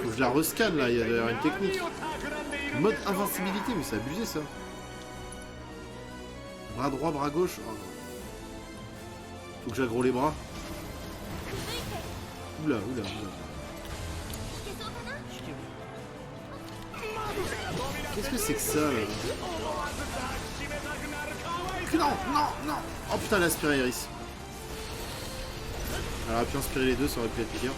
Faut que je la rescanne là, il y a d'ailleurs une technique. Mode invincibilité, mais c'est abusé ça. Bras droit, bras gauche. Oh. Faut que j'aggro les bras. Oula, oula, oula. Qu'est-ce que c'est que ça là? Non, non, non. Oh putain, elle a aspiré Iris. Elle aurait pu inspirer les deux, ça aurait pu être pire.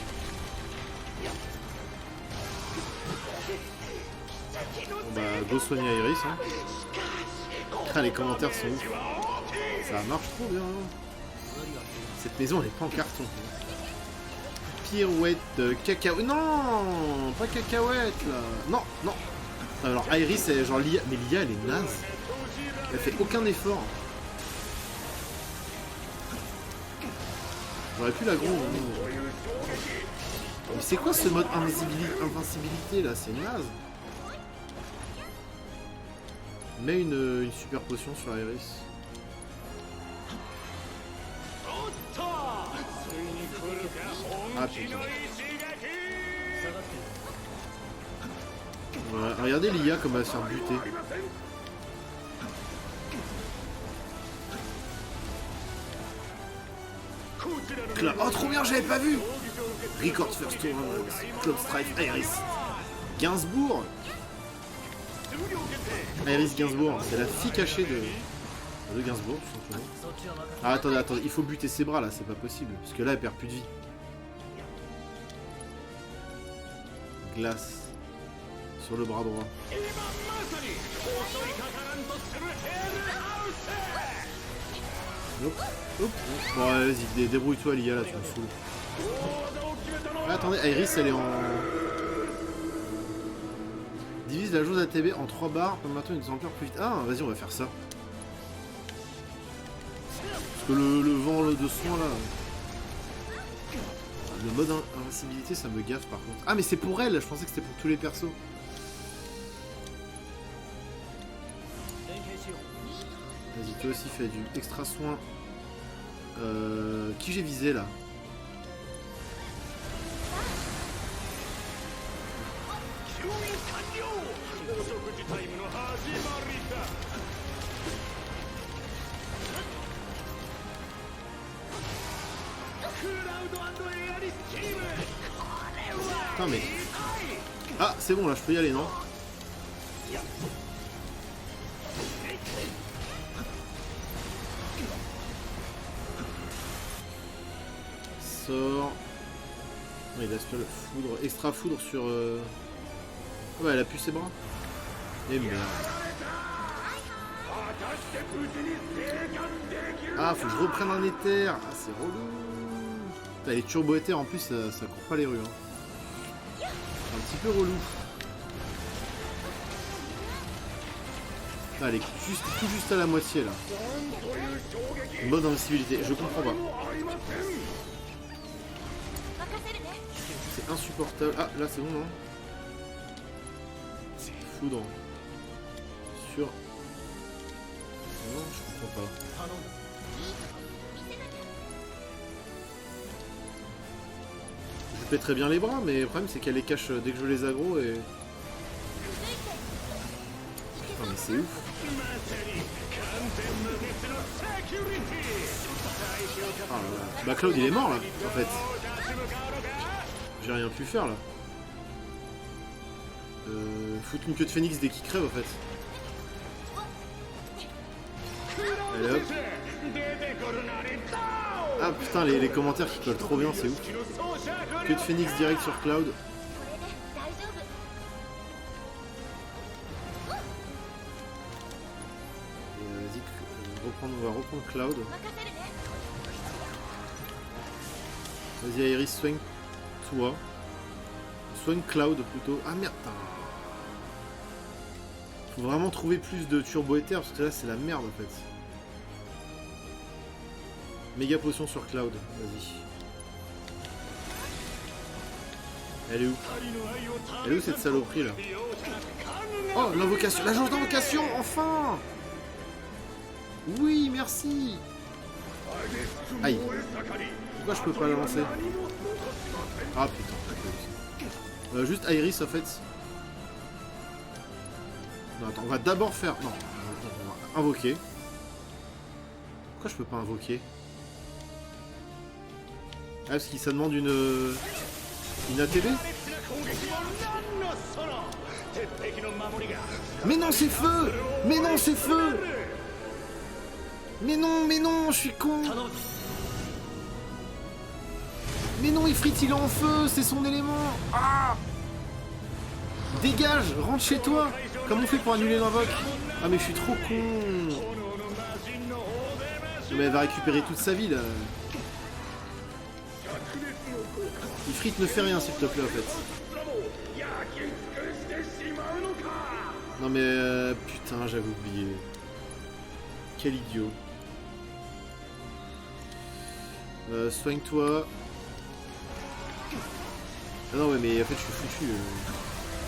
Bon bah, go soigner Iris. Hein. Ah, les commentaires sont ouf. Ça marche trop bien. Hein. Cette maison, elle est pas en carton. Pirouette, cacahuète. Non, pas cacahuète là. Non, non. Alors Iris, elle, genre l'IA. Mais l'IA, elle est naze. Elle fait aucun effort. J'aurais pu l'aggro. Mais c'est quoi ce mode invincibilité là? C'est naze. Mets une super potion sur Iris. Ah putain. Ouais, regardez l'IA comme elle va se faire buter. Oh trop bien, j'avais pas vu. Record first tour, Club Strife, Iris Gainsbourg. Iris Gainsbourg, c'est la fille cachée de Gainsbourg, tout simplement. Ah attendez, attendez, il faut buter ses bras là, c'est pas possible, parce que là elle perd plus de vie. Glace sur le bras droit. Hop, hop. Bon vas-y, débrouille-toi l'IA là, tu me saoules. Ah, attendez, Iris elle est en... Divise la jauge ATB en 3 barres, peut maintenir une ampleur plus vite. Ah, vas-y, on va faire ça. Parce que le vent de soin là... Le mode invincibilité, ça me gaffe par contre. Ah, mais c'est pour elle, je pensais que c'était pour tous les persos. Vas-y, toi aussi fais du extra soin. Qui j'ai visé là? Putain mais... Ah c'est bon là, je peux y aller non? Sort... Ouais, il aspire le foudre, extra foudre sur... Ah ouais, elle a pu ses bras. Et merde. Ah, faut que je reprenne un éther. Ah, c'est relou. Putain, les turbo éthers en plus, ça court pas les rues. Hein. C'est un petit peu relou. Ah, elle est tout juste à la moitié là. Mode invincibilité, je comprends pas. C'est insupportable. Ah, là c'est bon, non? Foudre. Sur... Non, je comprends pas. Je pèterais bien les bras, mais le problème c'est qu'elle les cache dès que je les aggro et... Putain, mais c'est ouf. Ah, là. Bah Cloud il est mort là, en fait. J'ai rien pu faire là. Foutre une queue de phénix dès qu'il crève en fait. Allez hop. Ah putain les commentaires qui collent trop bien, c'est ouf. Queue de phénix direct sur Cloud. Vas-y, on va reprendre Cloud. Vas-y Iris, soigne toi. Soigne Cloud plutôt. Ah merde. Faut vraiment trouver plus de turbo éther parce que là c'est la merde en fait. Méga potion sur Cloud, vas-y. Elle est où? Elle est où cette saloperie là? Oh l'invocation, la jauge d'invocation, enfin! Oui, merci! Aïe. Pourquoi je peux pas la lancer? Ah putain. Juste Iris en fait. Non attends, on va d'abord faire... Non, on va invoquer. Pourquoi je peux pas invoquer? Ah parce que ça demande une ATB? Mais non c'est feu! Mais non c'est feu! Mais non, je suis con! Mais non, Ifrit il est en feu, c'est son élément! Ah! Dégage, rentre chez toi! Comment on fait pour annuler l'invoque? Ah mais je suis trop con! Mais elle va récupérer toute sa vie là! Ifrit ne fait rien s'il te plaît en fait. Non mais putain j'avais oublié. Quel idiot. Soigne-toi. Ah non ouais mais en fait je suis foutu.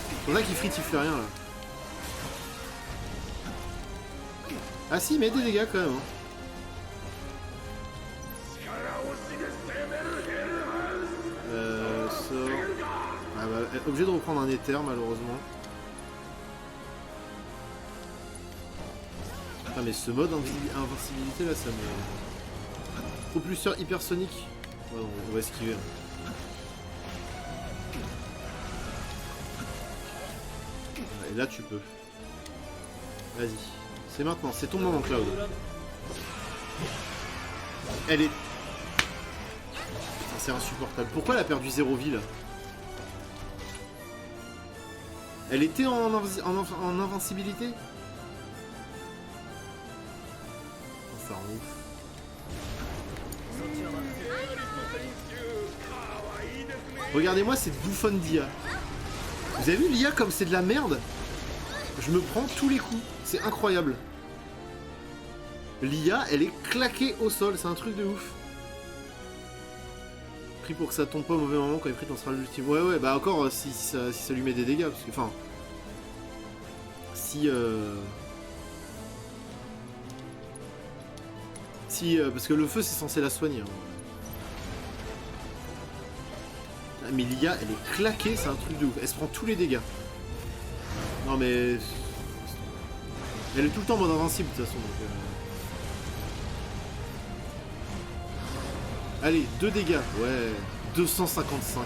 C'est pour ça qu'Ifrit il fait rien là. Ah si, mais des dégâts quand même. Hein. Sort. Ah bah, obligé de reprendre un éther malheureusement. Ah mais ce mode invincibilité là ça me... Propulseur hypersonique. Ouais, on va esquiver. Et là tu peux. Vas-y. C'est maintenant, c'est ton moment Cloud. Elle est... Putain c'est insupportable. Pourquoi elle a perdu 0 vie là? Elle était en invincibilité? Oh, ça rend ouf. Regardez-moi cette bouffonne d'IA. Vous avez vu l'IA comme c'est de la merde? Je me prends tous les coups. C'est incroyable. L'IA, elle est claquée au sol. C'est un truc de ouf. Pris pour que ça tombe pas au mauvais moment quand Ifrit lancera l'ultime. Ouais, bah encore si ça lui met des dégâts. Parce que, enfin... parce que le feu, c'est censé la soigner. Hein. Mais l'IA, elle est claquée. C'est un truc de ouf. Elle se prend tous les dégâts. Non mais... Elle est tout le temps en mode invincible de toute façon. Donc, Allez, 2 dégâts. Ouais, 255.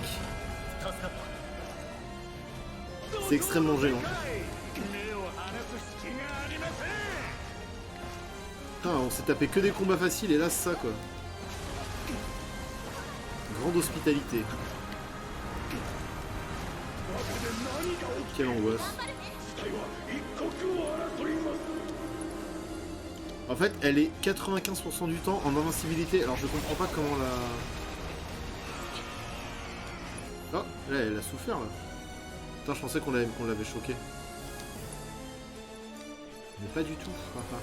C'est extrêmement gênant. Putain, on s'est tapé que des combats faciles et là c'est ça quoi. Grande hospitalité. Quelle angoisse. En fait, elle est 95% du temps en invincibilité. Alors je comprends pas comment la... Oh, là elle a souffert là. Putain, je pensais qu'on l'avait choqué. Mais pas du tout. Enfin.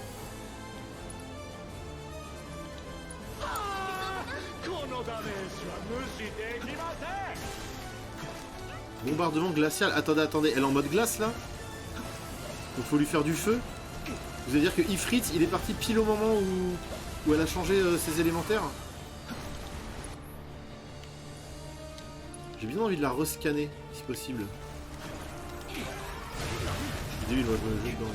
Bombardement glacial. Attendez, elle est en mode glace là? Donc faut lui faire du feu. Vous allez dire que Ifrit, il est parti pile au moment où elle a changé ses élémentaires. J'ai bien envie de la rescanner, si possible. Je suis débile, moi, je me jette dans...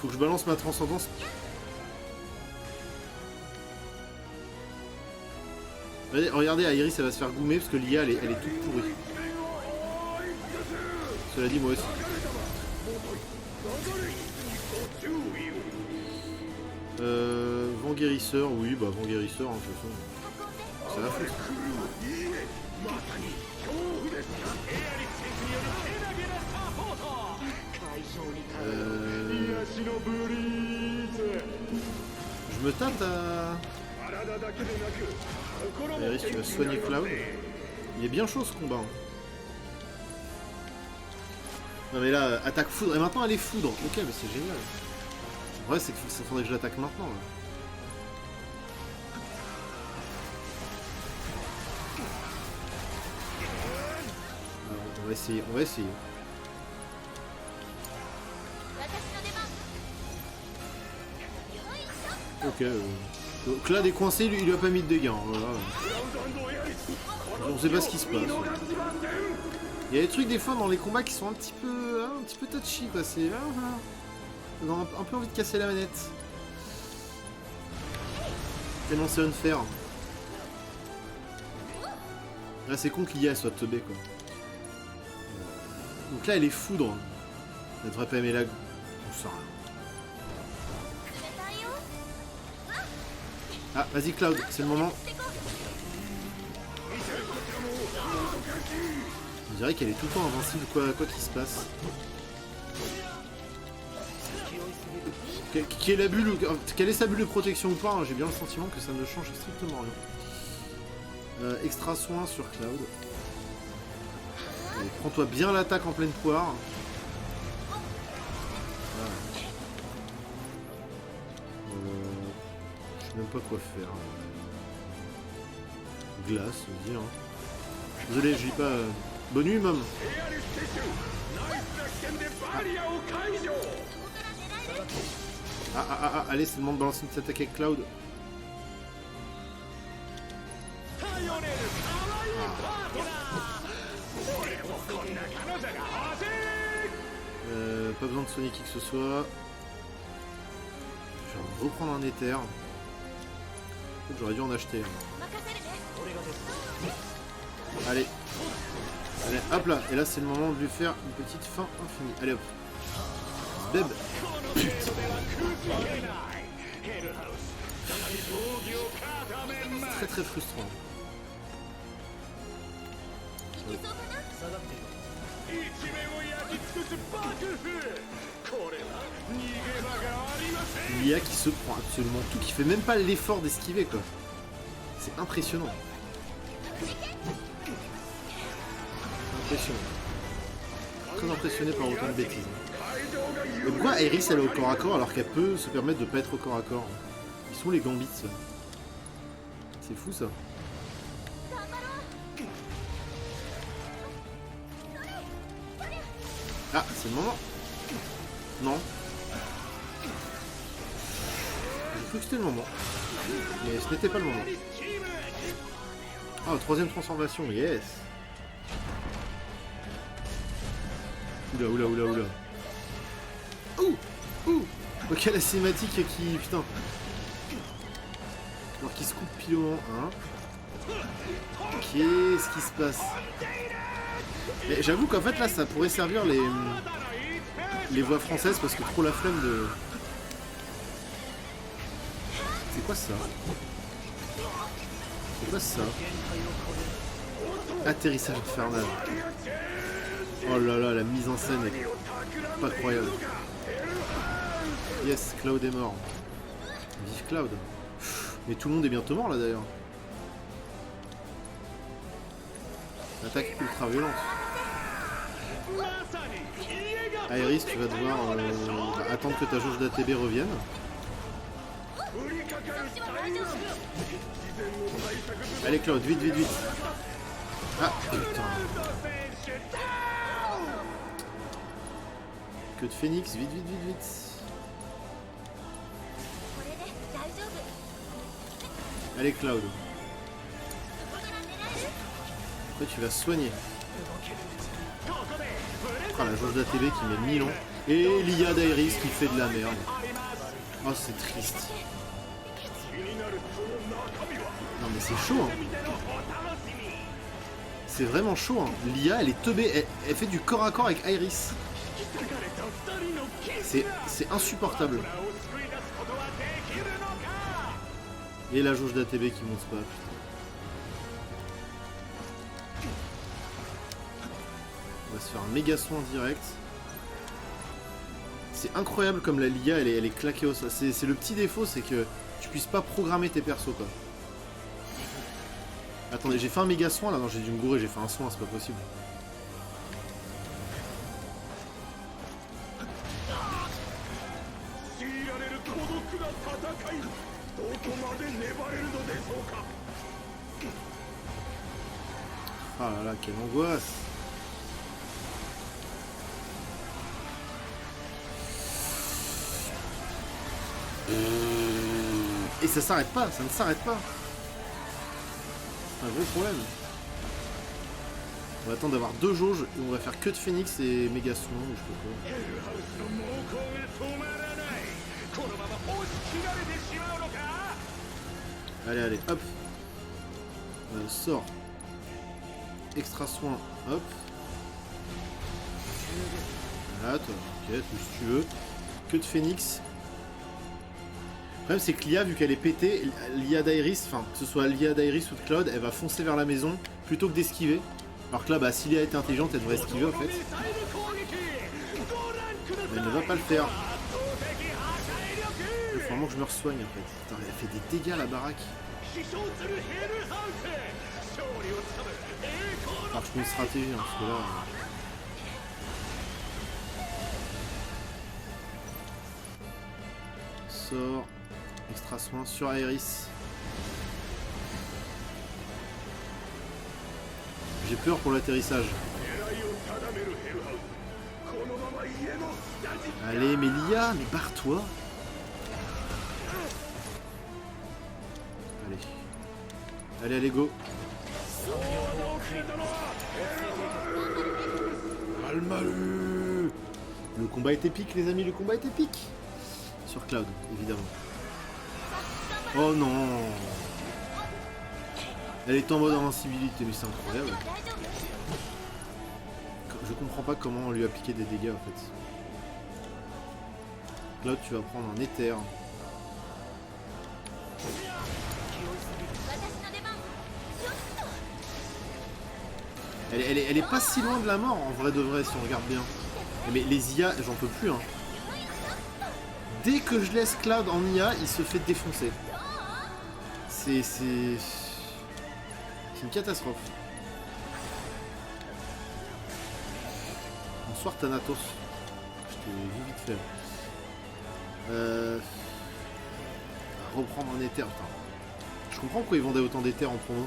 Faut que je balance ma transcendance. Regardez, Iris, elle va se faire goumer parce que l'IA, elle est toute pourrie. Cela dit, moi aussi. Vent guérisseur, oui, bah vent guérisseur, hein, de toute façon. Ça la fout. Je me tâte à... Iris, tu vas soigner Cloud. Il est bien chaud ce combat. Hein. Non mais là, attaque foudre. Et maintenant elle est foudre. Ok, mais c'est génial. En vrai, c'est que ça faudrait que je l'attaque maintenant. Là. Alors, on va essayer. Ok. Clad est coincé, il lui a pas mis de dégâts. Hein, voilà. On sait pas ce qui se passe. Il y a des trucs des fois dans les combats qui sont un petit peu touchy quoi. C'est on a un peu envie de casser la manette. Tellement c'est unfair. Là c'est con qu'Ia soit teubée quoi. Donc là elle est foudre. Elle devrait pas aimer la... On sait rien. Ah, vas-y Cloud, c'est le moment. On dirait qu'elle est tout le temps invincible, quoi qu'il se passe. Quelle est sa bulle de protection ou pas, hein, j'ai bien le sentiment que ça ne change strictement rien. Extra soin sur Cloud. Allez, prends-toi bien l'attaque en pleine poire. Voilà. Je sais même pas quoi faire. Glace, on dire. Hein. Désolé, je dis pas... Bonne nuit, môme. Allez, c'est le moment de balancer une petite attaque avec Cloud. Pas besoin de soigner qui que ce soit. Je vais reprendre un éther. J'aurais dû en acheter. Allez. Allez, hop là. Et là, c'est le moment de lui faire une petite fin infinie. Allez hop. Beb. Putain. C'est très frustrant. Ouais. L'IA qui se prend absolument tout, qui fait même pas l'effort d'esquiver quoi. C'est impressionnant. Impressionnant. Très impressionné par autant de bêtises. Et pourquoi Iris elle est au corps à corps alors qu'elle peut se permettre de pas être au corps à corps? Ils sont les gambits. C'est fou ça. Ah, c'est le moment. Non. J'ai cru que c'était le moment. Mais ce n'était pas le moment. Ah, troisième transformation, yes. Oula. Ouh. Ok, la cinématique qui... Putain. Alors qu'il se coupe pile au moment. Hein. Qu'est-ce qui se passe? Mais j'avoue qu'en fait là ça pourrait servir les voix françaises parce que trop la flemme de... C'est quoi ça? C'est quoi ça? Atterrissage infernal. Oh là là, la mise en scène est pas croyable. Yes, Cloud est mort. Vive Cloud. Mais tout le monde est bientôt mort là d'ailleurs. Attaque ultra violente. Iris, tu vas devoir attendre que ta jauge d'ATB revienne. Allez Cloud, vite, vite, vite. Ah putain. Que de Phoenix, vite, vite, vite, vite. Allez Cloud. Après tu vas soigner. Ah, la jauge d'ATB qui met 1000 ans. Et l'IA d'Iris qui fait de la merde. Oh c'est triste. Non mais c'est chaud hein. C'est vraiment chaud hein. L'IA elle est teubée. Elle fait du corps à corps avec Iris. C'est insupportable. Et la jauge d'ATB qui monte pas. Putain. On va se faire un méga soin direct. C'est incroyable comme la LIA elle est claquée au sol. C'est le petit défaut, c'est que tu puisses pas programmer tes persos quoi. Attendez, j'ai fait un méga soin là, non j'ai dû me gourer, j'ai fait un soin, c'est pas possible. Ah là là, quelle angoisse. Et ça s'arrête pas, ça ne s'arrête pas. C'est un gros problème. On va attendre d'avoir 2 jauges et on va faire que de Phoenix et méga soin ou je sais pas. Allez, allez, hop. Sort. Extra soin, hop. Voilà, toi, ok, tout ce que tu veux. Que de Phoenix. Le problème c'est que l'IA, vu qu'elle est pétée, l'IA d'Iris, enfin que ce soit l'IA d'Iris ou de Cloud, elle va foncer vers la maison plutôt que d'esquiver. Alors que là, bah, si l'IA était intelligente, elle devrait esquiver en fait. Mais elle ne va pas le faire. Il faut vraiment que je me re-soigne en fait. Putain, elle fait des dégâts la baraque. Alors je fais une stratégie hein, parce que là... Sort. Extra soin sur Iris. J'ai peur pour l'atterrissage. Allez, mais l'IA, mais barre-toi. Allez. Allez, allez, go. Almalu. Le combat est épique, les amis, le combat est épique. Sur Cloud, évidemment. Oh non. Elle est en mode invincibilité, mais c'est incroyable. Je comprends pas comment on lui appliquer des dégâts en fait. Cloud, tu vas prendre un éther. Elle est pas si loin de la mort en vrai de vrai si on regarde bien. Mais les IA, j'en peux plus hein. Dès que je laisse Cloud en IA, il se fait défoncer. C'est une catastrophe. Bonsoir Thanatos. Je t'ai vu vite fait. Reprendre un éther, putain. Je comprends pourquoi ils vendaient autant d'éther en promo.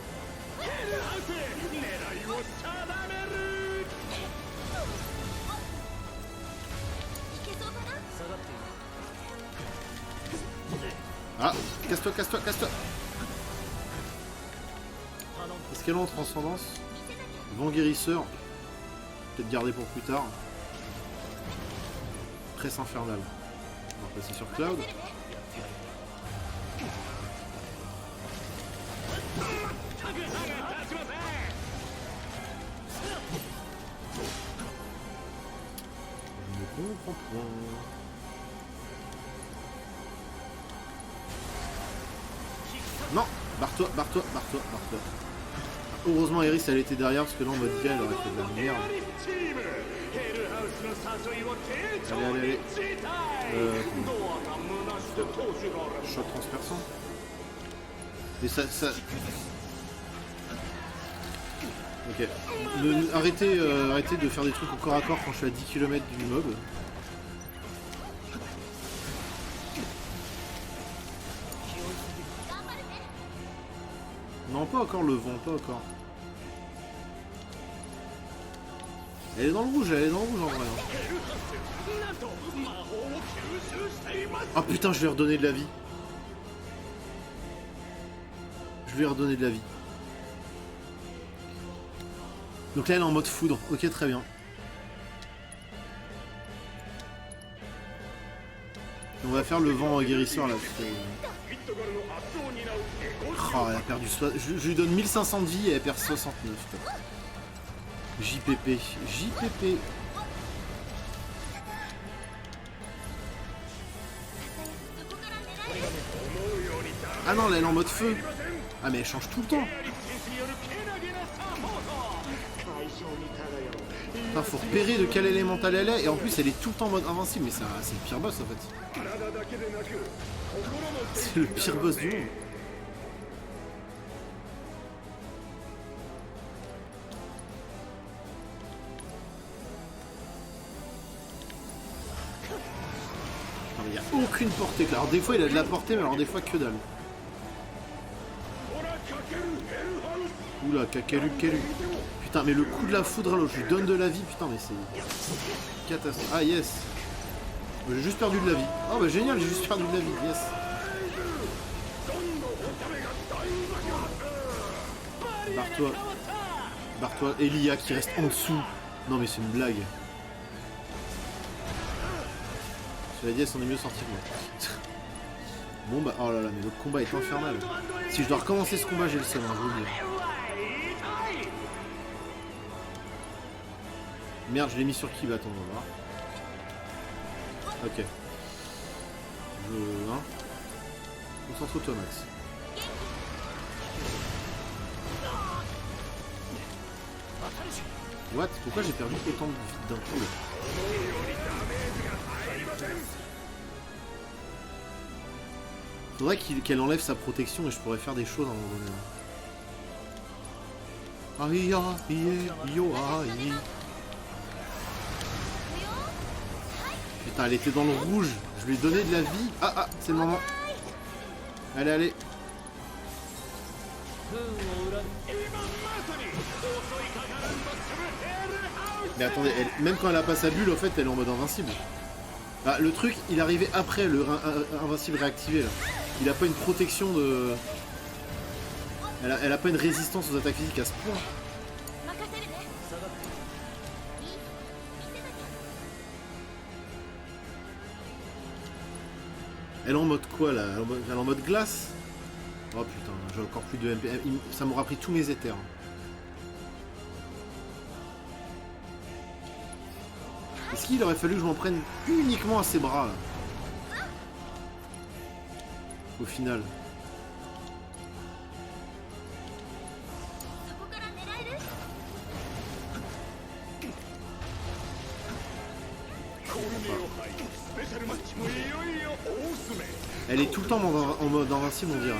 Ah, casse-toi, casse-toi, casse-toi. Est-ce qu'elle a en transcendance? Vent guérisseur. Peut-être garder pour plus tard. Presse infernale. On va passer sur Cloud. Je ne comprends point. Non, barre-toi, barre-toi, barre-toi, barre-toi. Heureusement Iris elle était derrière parce que là en mode gueule elle aurait fait de la merde. Allez, allez, allez. Choc transperçant. Mais ça... Ok. Arrêtez de faire des trucs au corps à corps quand je suis à 10 km du mob. Non, pas encore le vent, pas encore. Elle est dans le rouge, elle est dans le rouge en vrai. Ah putain, je lui ai redonné de la vie. Je lui ai redonné de la vie. Donc là elle est en mode foudre, ok très bien. Et on va faire le vent guérisseur là. Parce que... Oh, elle a perdu je lui donne 1500 de vie et elle perd 69. Quoi. JPP. JPP. Ah non, là elle est en mode feu. Ah mais elle change tout le temps. Putain, faut repérer de quel élémental elle est. Et en plus elle est tout le temps en mode invincible. Mais c'est le pire boss en fait. C'est le pire boss du monde. Il n'y a aucune portée. Alors des fois il a de la portée, mais alors des fois que dalle. Oula, Kakeru. Putain, mais le coup de la foudre là, je lui donne de la vie, putain, mais c'est catastrophe. Ah yes. J'ai juste perdu de la vie. Oh bah génial, j'ai juste perdu de la vie, yes. Barre-toi. Barre-toi, Elia qui reste en dessous. Non mais c'est une blague. Cela dit, elle s'en est mieux sortie que moi. Bon bah, oh là là, mais le combat est infernal. Si je dois recommencer ce combat, j'ai le seum, hein, je vous le dis. Merde, je l'ai mis sur qui, bah attends, on va voir. Ok. Hein. Concentre-toi, Max. What? Pourquoi j'ai perdu autant de vie d'un coup là? Faudrait qu'elle enlève sa protection et je pourrais faire des choses à un moment donné. Putain, elle était dans le rouge. Je lui ai donné de la vie. Ah, c'est le moment. Allez, allez. Mais attendez, même quand elle a pas sa bulle, en fait, elle est en mode invincible. Ah, le truc, il arrivait après le invincible réactivé là. Il a pas une protection de... Elle a pas une résistance aux attaques physiques à ce point. Elle est en mode quoi là? Elle est en mode glace? Oh putain, j'ai encore plus de MP. Ça m'aura pris tous mes éthers. Est-ce qu'il aurait fallu que je m'en prenne uniquement à ses bras là? Au final. Elle est tout le temps en mode invincible, on dirait.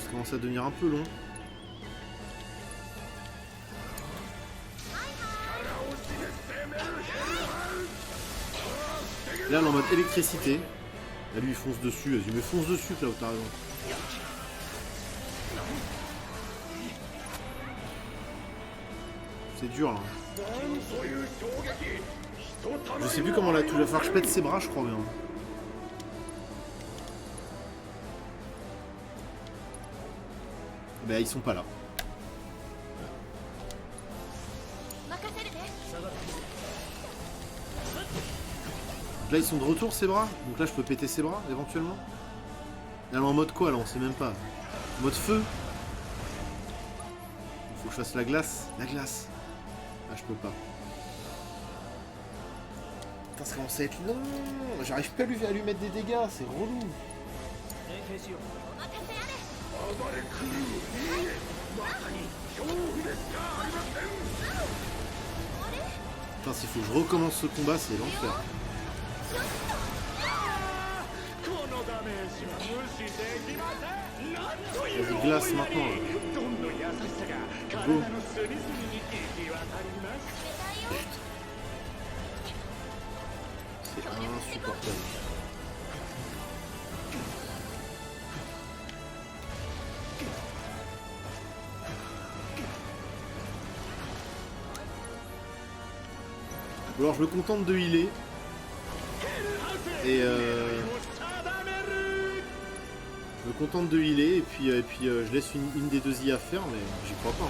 Ça commence à devenir un peu long. Là, elle est en mode électricité. Là, lui, il fonce dessus. Vas-y, mais fonce dessus, là où t'as raison. C'est dur, là. Je sais plus comment la touche. Il va falloir que je pète ses bras, je crois bien. Bah, ils sont pas là. Donc là ils sont de retour ses bras. Donc là je peux péter ses bras éventuellement. Elle est en mode quoi là, on sait même pas. Mode feu. Il faut que je fasse la glace. La glace. Ah je peux pas. Putain ça commence à être long. J'arrive pas à lui mettre des dégâts, c'est relou. お任せあれ。暴れ狂ういいえまさに恐怖でしかありません。 Putain s'il faut que je recommence ce combat c'est l'enfer. このダメージは無視できません。なんという Vas-y glace maintenant là. どんどん優しさが体の隅々に行き渡ります。 C'est insupportable. Bon, alors je me contente de healer. Et je me contente de healer et puis je laisse une des deux IA faire mais j'y crois pas. Hein.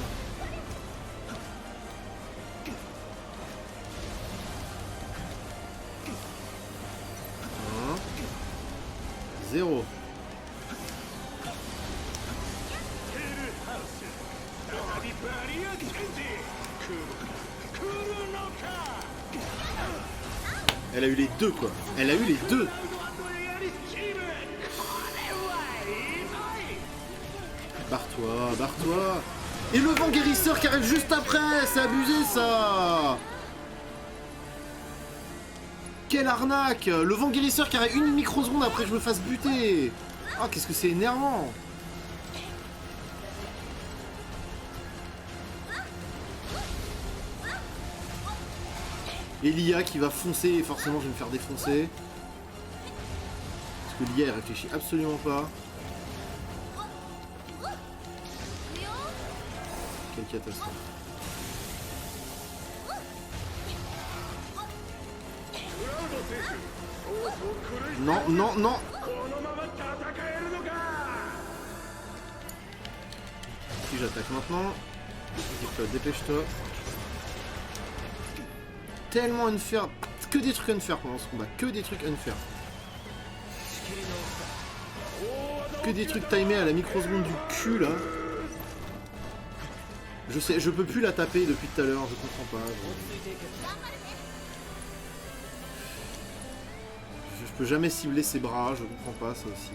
0. 再びバリアチェンジ。来るのか。 Elle a eu les deux quoi. Elle a eu les deux. Barre-toi, barre-toi. Et le vent guérisseur qui arrive juste après. C'est abusé ça. Quelle arnaque. Le vent guérisseur qui arrive une microseconde après que je me fasse buter. Ah qu'est-ce que c'est énervant. Et l'IA qui va foncer, et forcément je vais me faire défoncer. Parce que l'IA elle réfléchit absolument pas. Quelle catastrophe. Non, non, non. Si j'attaque maintenant. Dépêche-toi, dépêche-toi. Tellement unfair, que des trucs unfair pendant ce combat, que des trucs unfair. Que des trucs timés à la microseconde du cul là. Je sais, je peux plus la taper depuis tout à l'heure, je comprends pas. Je peux jamais cibler ses bras, je comprends pas ça aussi.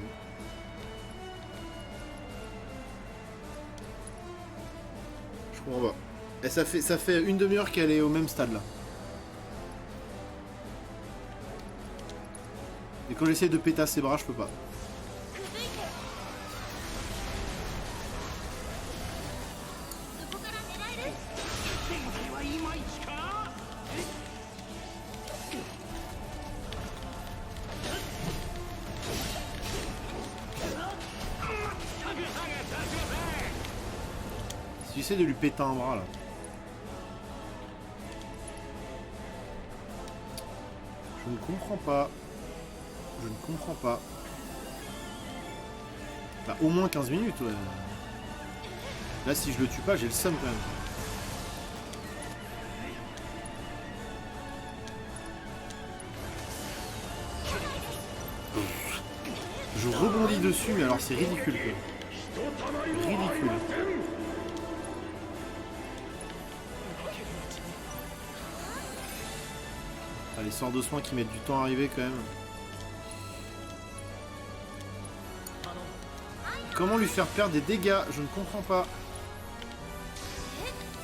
Je comprends pas. Et ça fait une demi-heure qu'elle est au même stade là. Et quand j'essaie de péter à ses bras, je peux pas. Si j'essaie de lui péter un bras là. Je ne comprends pas. Je ne comprends pas. Bah, au moins 15 minutes, ouais. Là, si je le tue pas, j'ai le seum quand même. Je rebondis dessus, mais alors c'est ridicule, quoi. Ridicule. Ah, les sorts de soins qui mettent du temps à arriver, quand même. Comment lui faire perdre des dégâts? Je ne comprends pas.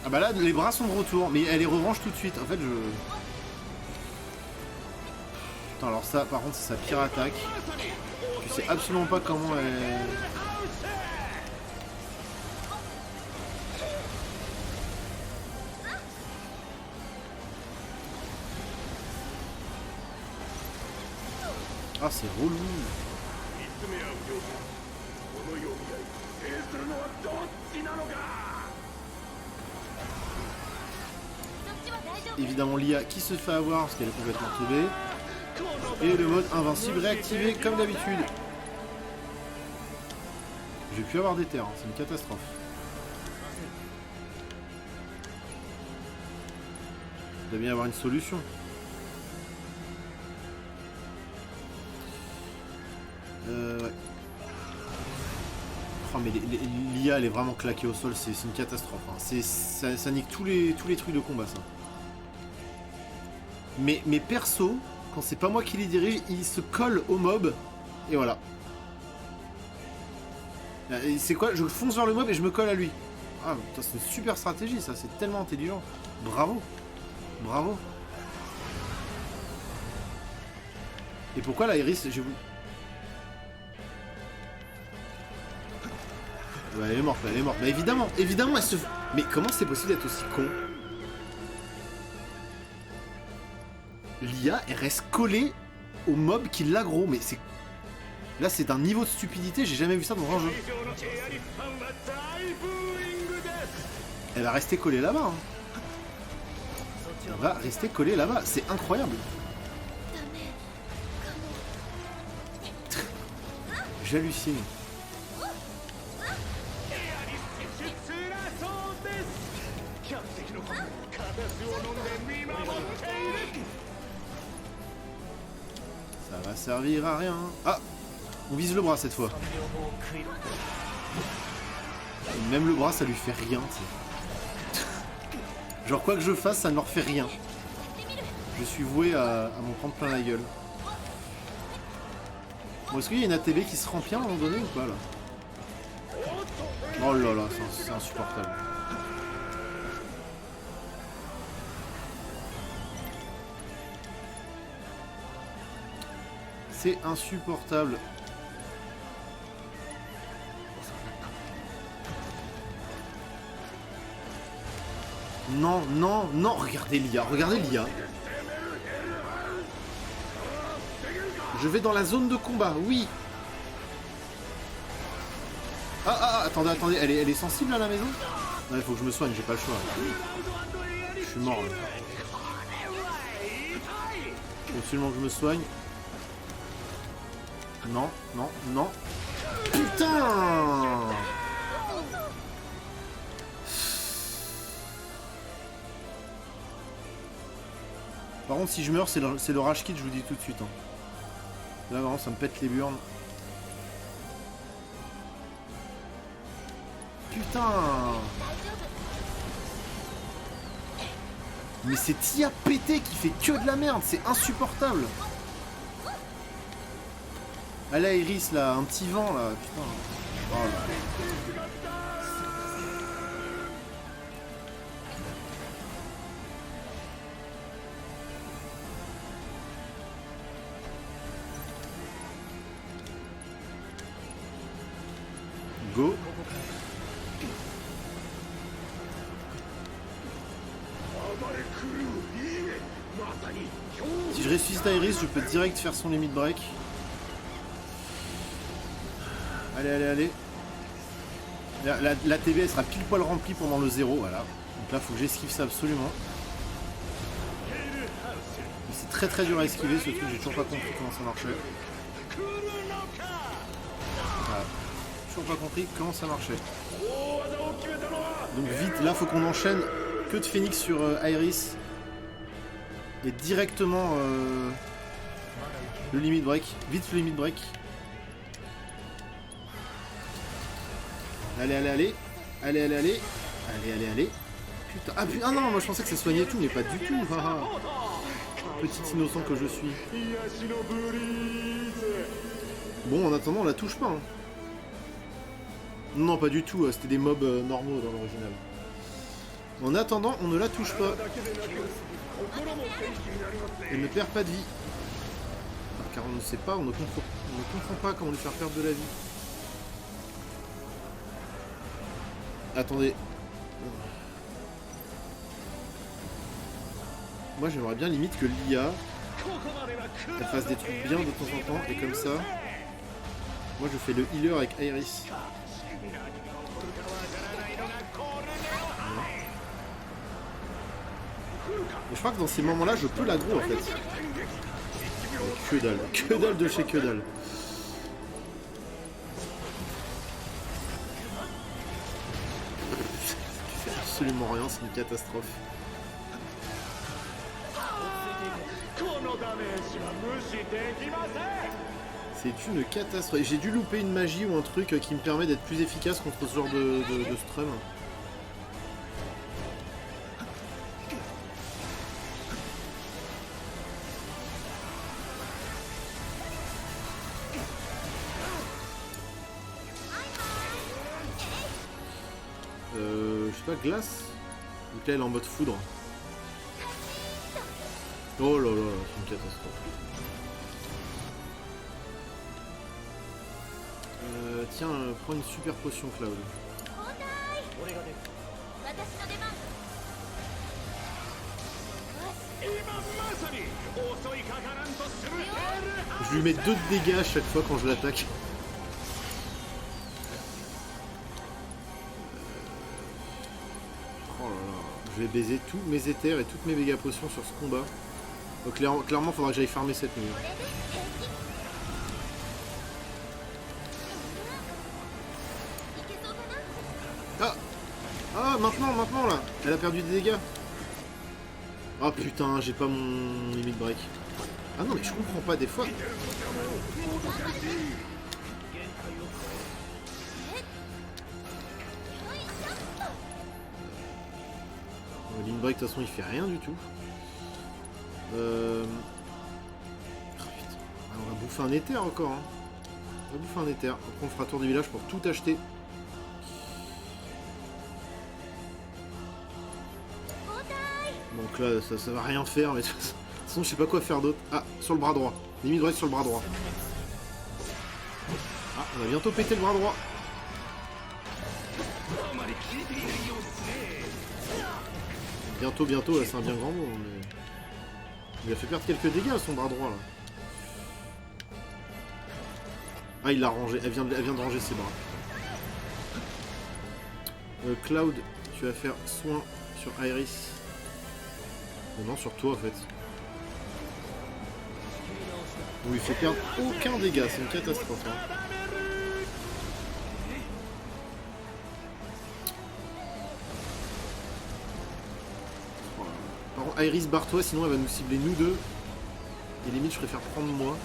Ah bah là, les bras sont de retour. Mais elle les rebranche tout de suite. En fait, je... Putain, alors ça, par contre, c'est sa pire attaque. Je sais absolument pas comment elle... Ah, c'est relou. Évidemment l'IA qui se fait avoir parce qu'elle est complètement teubée. Et le mode invincible réactivé comme d'habitude. Je vais plus avoir des terres, hein, c'est une catastrophe. Il doit bien y avoir une solution. Ouais. Oh mais l'IA elle est vraiment claquée au sol, c'est une catastrophe. Hein. Ça nique tous les trucs de combat ça. Mais perso, quand c'est pas moi qui les dirige, ils se collent au mob et voilà. C'est quoi? Je fonce vers le mob et je me colle à lui. Ah, c'est une super stratégie ça, c'est tellement intelligent. Bravo. Bravo. Et pourquoi la Iris, j'ai voulu... Ouais, elle est morte, elle est morte. Mais évidemment, elle se... Mais comment c'est possible d'être aussi con? L'IA, elle reste collée au mob qui l'aggro, mais c'est... Là, c'est un niveau de stupidité, j'ai jamais vu ça dans un jeu. Elle va rester collée là-bas. Hein. Elle va rester collée là-bas, c'est incroyable. J'hallucine. Ça va servir à rien. Ah, on vise le bras cette fois. Et même le bras, ça lui fait rien. T'sais. Genre quoi que je fasse, ça ne leur fait rien. Je suis voué à m'en prendre plein la gueule. Bon, est-ce qu'il y a une ATB qui se remplit à un moment donné ou pas là? Oh là là, c'est insupportable. C'est insupportable. Non, non, non, regardez l'IA, regardez l'IA. Je vais dans la zone de combat, oui. Ah, attendez, elle est sensible à la maison? Non, il faut que je me soigne, j'ai pas le choix. Je suis mort là. Faut absolument que je me soigne. Non, non, non. Putain! Par contre, si je meurs, c'est le rage kit, je vous dis tout de suite. Hein. Là, vraiment, ça me pète les burnes. Putain! Mais c'est Tia pété qui fait que de la merde, c'est insupportable! Allez, Iris, là, un petit vent, là, putain. Oh là. Go. Si je ressuscite Iris, je peux direct faire son limit break. Allez. La TV elle sera pile poil remplie pendant le 0, voilà. Donc là, faut que j'esquive ça absolument. C'est très dur à esquiver ce truc, j'ai toujours pas compris comment ça marchait. Voilà. Toujours pas compris comment ça marchait. Donc vite, là, faut qu'on enchaîne que de Phoenix sur Iris. Et directement le limit break. Vite le limit break. Allez. Putain. Ah non, moi je pensais que ça soignait tout, mais pas du tout. Petit innocent que je suis. Bon, en attendant, on la touche pas. Hein. Non, pas du tout. C'était des mobs normaux dans l'original. En attendant, on ne la touche pas. Elle ne perd pas de vie. Car on ne sait pas, on ne comprend pas comment lui faire perdre de la vie. Attendez. Moi j'aimerais bien limite que l'IA elle fasse des trucs bien de temps en temps et comme ça. Moi je fais le healer avec Iris. Mais je crois que dans ces moments là je peux l'aggro en fait. Que dalle de chez que dalle. Absolument rien, c'est une catastrophe. ダメージは無視できません。 C'est une catastrophe. J'ai dû louper une magie ou un truc qui me permet d'être plus efficace contre ce genre de strum. Je sais pas, glace. Donc là elle est en mode foudre. Oh là là, c'est une catastrophe. Tiens, prends une super potion, Cloud. 交代私の出番。今まさに襲いかからんとするヘルハ Je lui mets 2 de dégâts à chaque fois quand je l'attaque. Oh là là. Je vais baiser tous mes éthers et toutes mes méga potions sur ce combat. Donc clairement, faudra que j'aille farmer cette nuit. これで平気。いけそうかな。 Ah, maintenant là. Elle a perdu des dégâts. Ah putain, j'ai pas mon limit break. Ah non mais je comprends pas des fois. Le limit break de toute façon il fait rien du tout. Oh, putain. Ah, on va bouffer un éther encore. Hein. On va bouffer un éther. Après on fera tour du village pour tout acheter. Donc là, ça va rien faire, mais de toute façon, je sais pas quoi faire d'autre. Ah, sur le bras droit. Limite droite sur le bras droit. Ah, on va bientôt péter le bras droit. Bientôt, là, c'est un bien grand mot, mais... Il a fait perdre quelques dégâts à son bras droit, là. Ah, il l'a rangé. Elle vient de ranger ses bras. Cloud, tu vas faire soin sur Iris. Non, sur toi en fait. On lui fait perdre aucun dégât, c'est une catastrophe. Hein. Par contre, Iris, barre-toi, sinon elle va nous cibler nous deux. Et limite, je préfère prendre moi.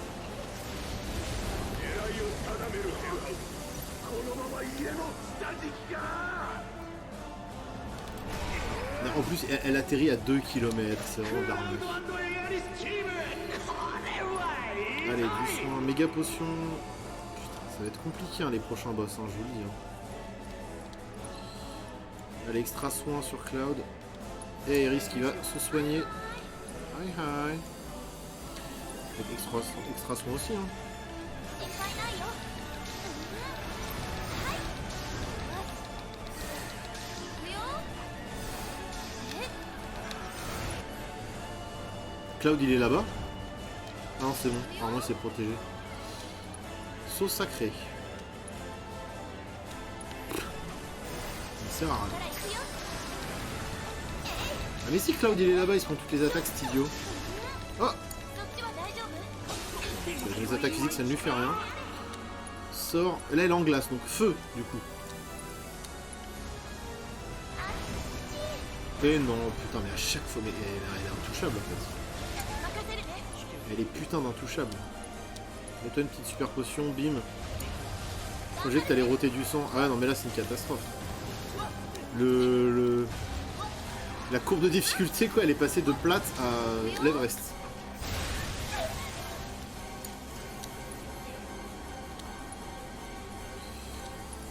En plus, elle atterrit à 2 km, c'est vraiment d'arnaque. Allez, du soin, méga potion. Putain, ça va être compliqué hein, les prochains boss, hein, je vous le dis. Hein. Allez, extra soin sur Cloud. Et Iris qui va se soigner. Hi hi. Extra soin aussi. Hein. 心配ないよ。はい。行くよ。 Cloud il est là-bas. Ah non c'est bon, apparemment il s'est protégé. Saut sacré. Ça sert à rien. ほら行くよ。 Ah mais si Cloud il est là-bas, ils se font toutes les attaques, c'est idiot. Oh, そっちは大丈夫？ les attaques physiques ça ne lui fait rien. Sort. Là elle est en glace, donc feu du coup. Et non, putain mais à chaque fois, mais elle est intouchable en fait. 任せるね。 Elle est putain d'intouchable. Mets-toi une petite super potion, bim. J'ai que t'allais roter du sang. Ah non mais là c'est une catastrophe. La courbe de difficulté quoi, elle est passée de plate à l'Everest.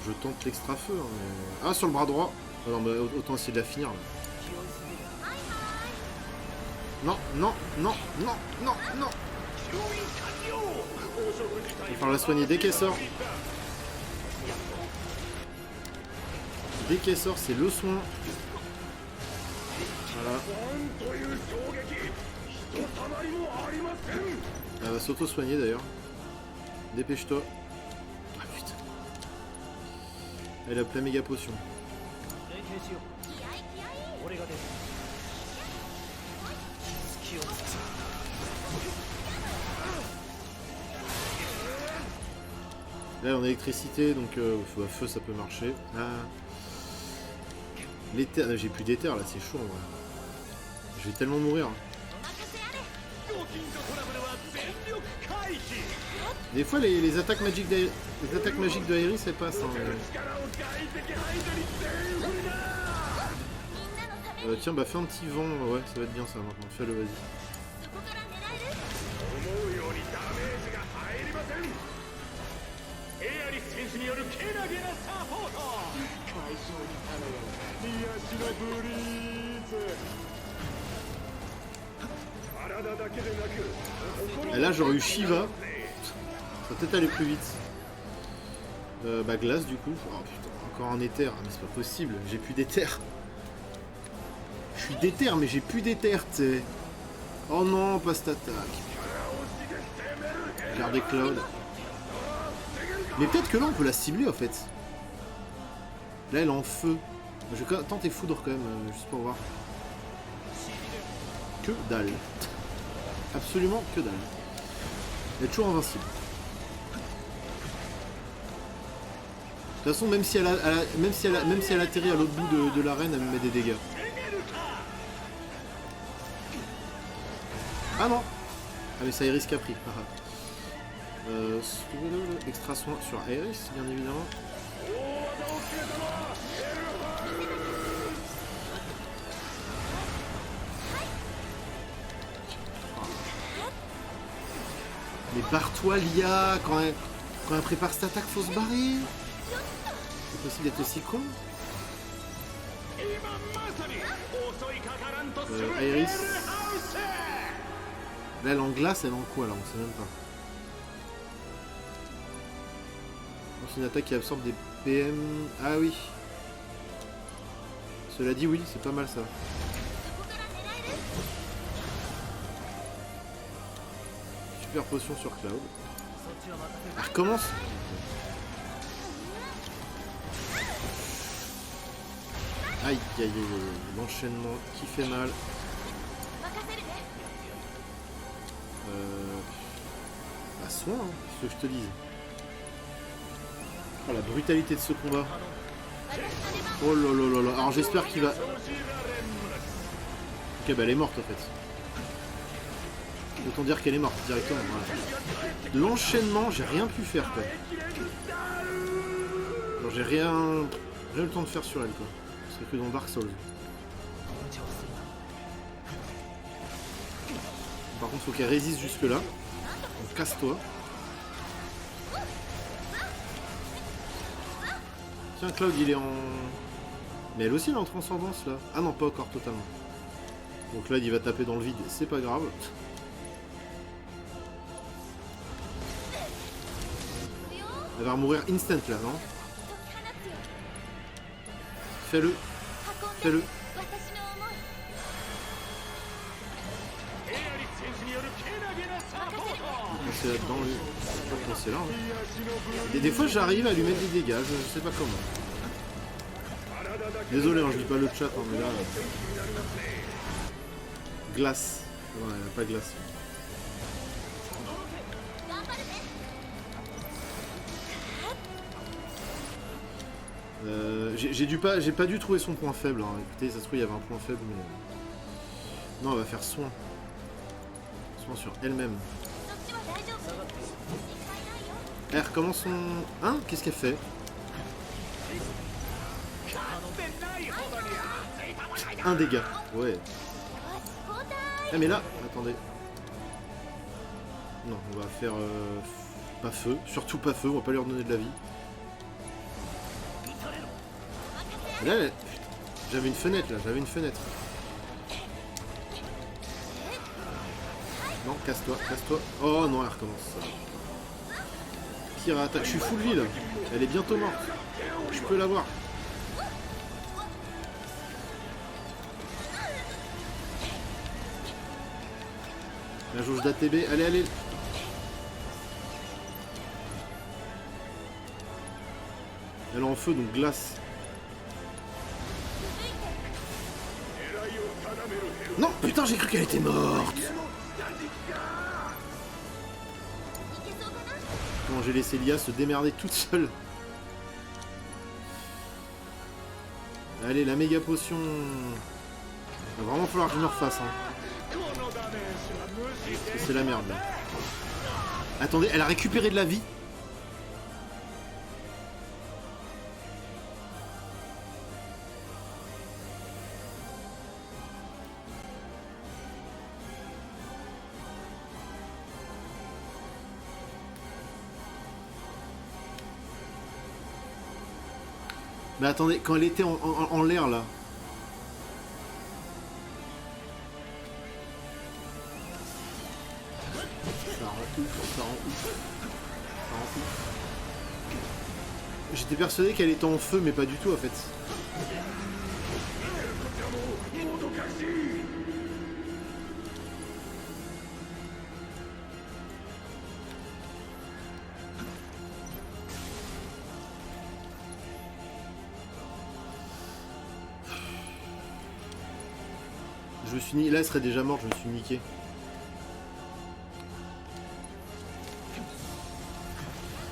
Je tente l'extra feu. Hein, mais... Ah sur le bras droit. Ah non mais autant essayer de la finir là. Non, non, non, non, non, non. Il va falloir la soigner dès qu'elle sort. Dès qu'elle sort, c'est le soin. Voilà. Elle va s'auto-soigner d'ailleurs. Dépêche-toi. Ah putain. Elle a plein méga potion. 気合い気合い。俺が出る隙をつく Là on a électricité donc feu ça peut marcher. Ah. L'éther, j'ai plus d'éther là, c'est chaud en vrai. Je vais tellement mourir. お任せあれ。ご近所トラブルは全力回避 Des fois, les attaques magiques de Aeris, elles passent. Hein. 力を外敵排除に全振りだ Tiens, bah fais un petit vent. Ouais, ça va être bien ça maintenant. Fais-le, vas-y. そこから狙える思うようにダメージが入りませんエアリス選手によるけなげなサポート会場に頼む癒しのブリーズ体だけでなく Et là, j'aurais eu Shiva. Ça va peut-être aller plus vite. Bah glace du coup. Oh putain, encore un éther. Ah, mais c'est pas possible. J'ai plus d'éther. Je suis d'éther, mais j'ai plus d'éther, tu sais. Oh non, pas cette attaque. Regardez Cloud. Mais peut-être que là, on peut la cibler en fait. Là, elle est en feu. Je vais tenter foudre quand même, juste pour voir. Que dalle. Absolument que dalle. Elle est toujours invincible. De toute façon, même si elle atterrit à l'autre bout de l'arène, elle me met des dégâts. Ah non. Ah mais c'est Aeris qui a pris. Extra soin sur Aeris, bien évidemment. Mais barre-toi, Lia, quand elle prépare cette attaque, faut se barrer. C'est possible d'être aussi con. Aeris. Là, elle en glace, elle en quoi là, on sait même pas. C'est une attaque qui absorbe des PM. Ah oui. Cela dit, oui, c'est pas mal ça. Super potion sur Cloud. Elle recommence. Aïe aïe aïe aïe, l'enchaînement qui fait mal. Bah soin, hein, ce que je te dise. Oh la brutalité de ce combat. Oh là là là là. Alors j'espère qu'il va... Ok bah elle est morte en fait. Autant dire qu'elle est morte directement. Voilà. L'enchaînement, j'ai rien pu faire quoi. Alors j'ai rien eu le temps de faire sur elle quoi. C'est que dans Dark Souls. Par contre faut qu'elle résiste jusque là. Donc casse-toi. Tiens Cloud il est en... Mais elle aussi elle est en transcendance là. Ah non pas encore totalement. Donc là il va taper dans le vide, c'est pas grave. Elle va mourir instant là, non? Fais-le. Fais-le. C'est là-dedans, lui. C'est là. Hein. Des fois j'arrive à lui mettre des dégâts, je sais pas comment. Désolé, hein, je dis pas le chat, hein, mais là... Glace. Ouais, elle a pas glace. J'ai pas dû trouver son point faible. Hein. Écoutez, ça se trouve il y avait un point faible, mais... Non, on va faire soin. Soin sur elle-même. Elle recommence son... Hein? Qu'est-ce qu'elle fait? Un dégât. Ouais. Ah mais là... Attendez. Non, on va faire... Pas feu. Surtout pas feu, on va pas lui redonner de la vie. Là, j'avais une fenêtre là, j'avais une fenêtre. Non, casse-toi, casse-toi. Oh non, elle recommence. Pire attaque, je suis full vie là. Elle est bientôt morte. Je peux l'avoir. La jauge d'ATB, allez, allez. Elle est en feu, donc glace. Non, putain, j'ai cru qu'elle était morte. Comment j'ai laissé Lia se démerder toute seule. Allez, la méga potion. Il va vraiment falloir que je me refasse. Hein. C'est la merde là. Attendez, elle a récupéré de la vie. Mais attendez, quand elle était en l'air là. Ça rend ouf, ça rend ouf. Ça rend ouf. J'étais persuadé qu'elle était en feu, mais pas du tout en fait. Je me suis niqué. Là, elle serait déjà morte, je me suis niqué.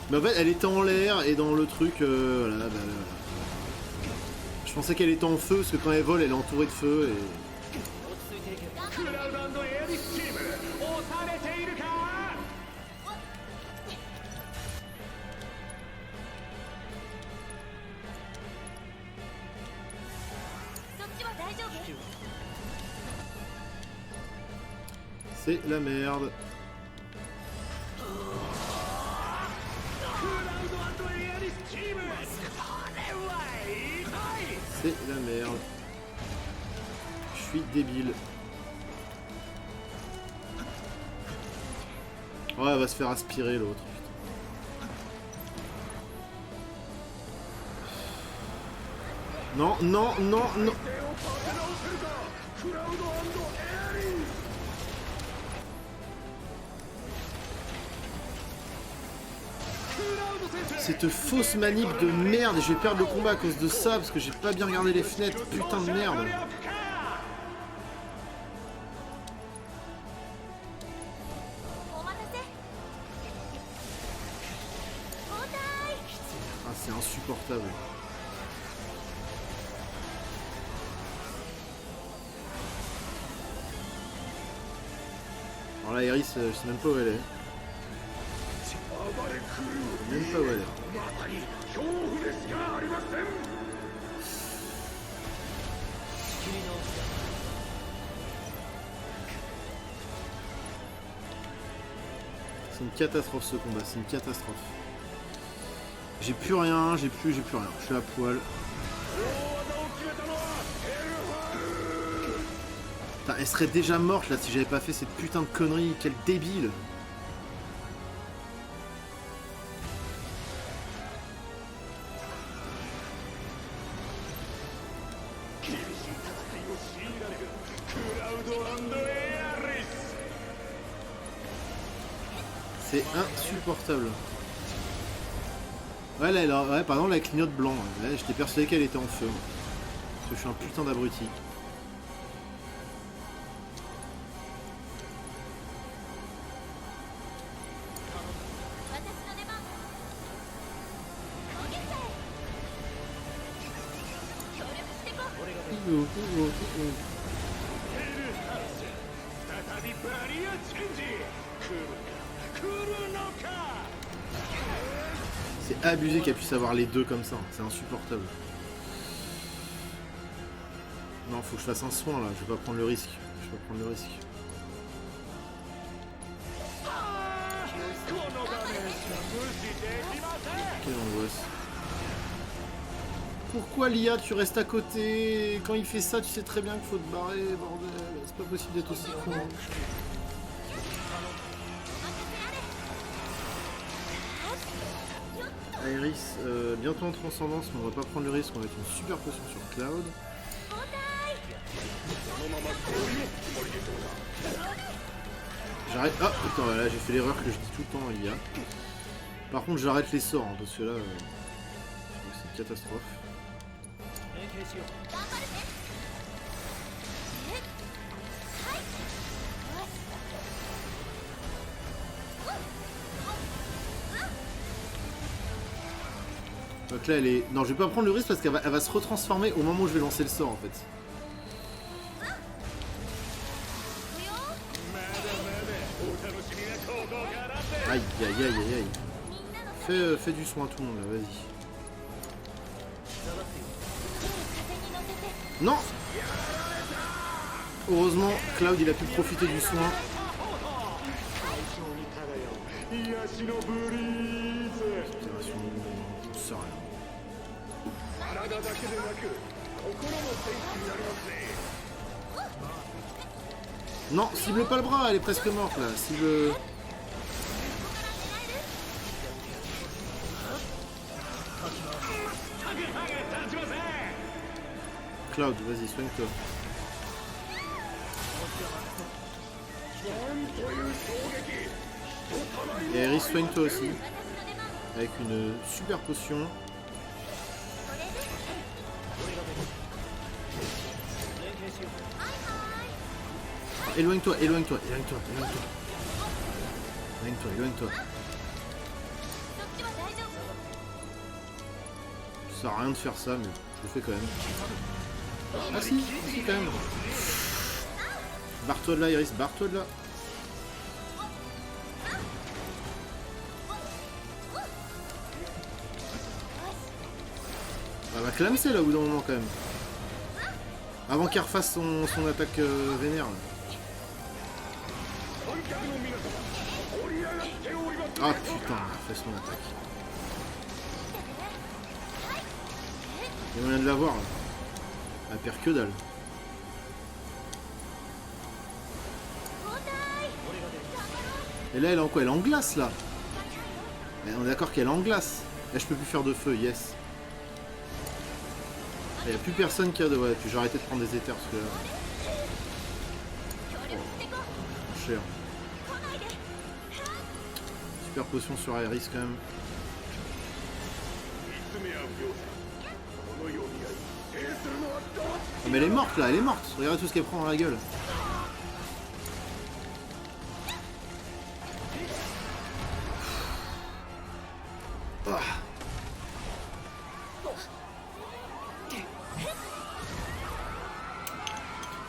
Mais en fait, elle était en l'air et dans le truc. Voilà, bah, voilà. Je pensais qu'elle était en feu parce que quand elle vole, elle est entourée de feu et. クラウド&エアリスチーム押されているか。そっちは大丈夫？ C'est la merde. クラウド&エアリスチーム。これは痛い。 C'est la merde. Je suis débile. Ouais, elle va se faire aspirer l'autre. Non, non, non, non. 手を立て直せるか。クラウド&エアリス。 Cette fausse manip de merde et je vais perdre le combat à cause de ça parce que j'ai pas bien regardé les fenêtres, putain de merde. お待たせ。交代。 Ah, c'est insupportable. Alors là, Iris, je sais même pas où elle est. 暴れ狂う。 Même pas où elle est. まさに恐怖でしかありません。 C'est une catastrophe ce combat, c'est une catastrophe. J'ai plus rien, j'ai plus rien. Je suis à poil. 大技を決めたのはエルファル。 Putain, elle serait déjà morte là si j'avais pas fait cette putain de connerie. Quel débile. C'est insupportable. Ouais, là, ouais, par exemple, la clignote blanc. Ouais, j'étais persuadé qu'elle était en feu. Parce que je suis un putain d'abruti. Ouh, ouh, ouh, ouh. 再びバリアチェンジ。来るのか。 C'est abusé qu'elle puisse avoir les deux comme ça, c'est insupportable. Non, faut que je fasse un soin là, je vais pas prendre le risque. Je vais pas prendre le risque. Quelle angoisse. Pourquoi Lia, tu restes à côté? Quand il fait ça, tu sais très bien qu'il faut te barrer, bordel. C'est pas possible d'être aussi con. Iris, bientôt en transcendance, mais on va pas prendre le risque, on va mettre une super potion sur Cloud. J'arrête. Ah putain, là j'ai fait l'erreur que je dis tout le temps, Lia. Par contre, j'arrête les sorts, hein, parce que là, c'est une catastrophe. Donc là elle est... Non, je vais pas prendre le risque parce qu'elle va se retransformer au moment où je vais lancer le sort en fait. Aïe, aïe, aïe, aïe, aïe. Fais du soin à tout le monde, là, vas-y. Non! Heureusement, Cloud, il a pu profiter du soin. 癒しのブリーズ Ça rien. 体だけでなく心も天気になりますね Non, cible pas le bras, elle est presque morte là. Cible. Cloud, vas-y, soigne-toi. Et Iris, soigne-toi aussi. Avec une super potion. Éloigne-toi, éloigne-toi, éloigne-toi, éloigne-toi. Éloigne-toi, éloigne-toi. Ça sert à rien de faire ça, mais je le fais quand même. Ah si, si quand même. Barre-toi de là, Iris, barre-toi de là. Elle va clamser là au bout d'un moment quand même. Avant qu'elle refasse son attaque vénère. Là. Ah putain, elle fait son attaque. Il y a moyen de l'avoir là. Elle perd que dalle. Et là elle est en quoi? Elle est en glace là. Et on est d'accord qu'elle est en glace. Là je peux plus faire de feu, yes. Il n'y a plus personne qui a de... Ouais, puis j'ai arrêté de prendre des éthers parce que là... Oh, cher. Super potion sur Iris quand même. Ah, mais elle est morte là, elle est morte. Regardez tout ce qu'elle prend dans la gueule. Ah.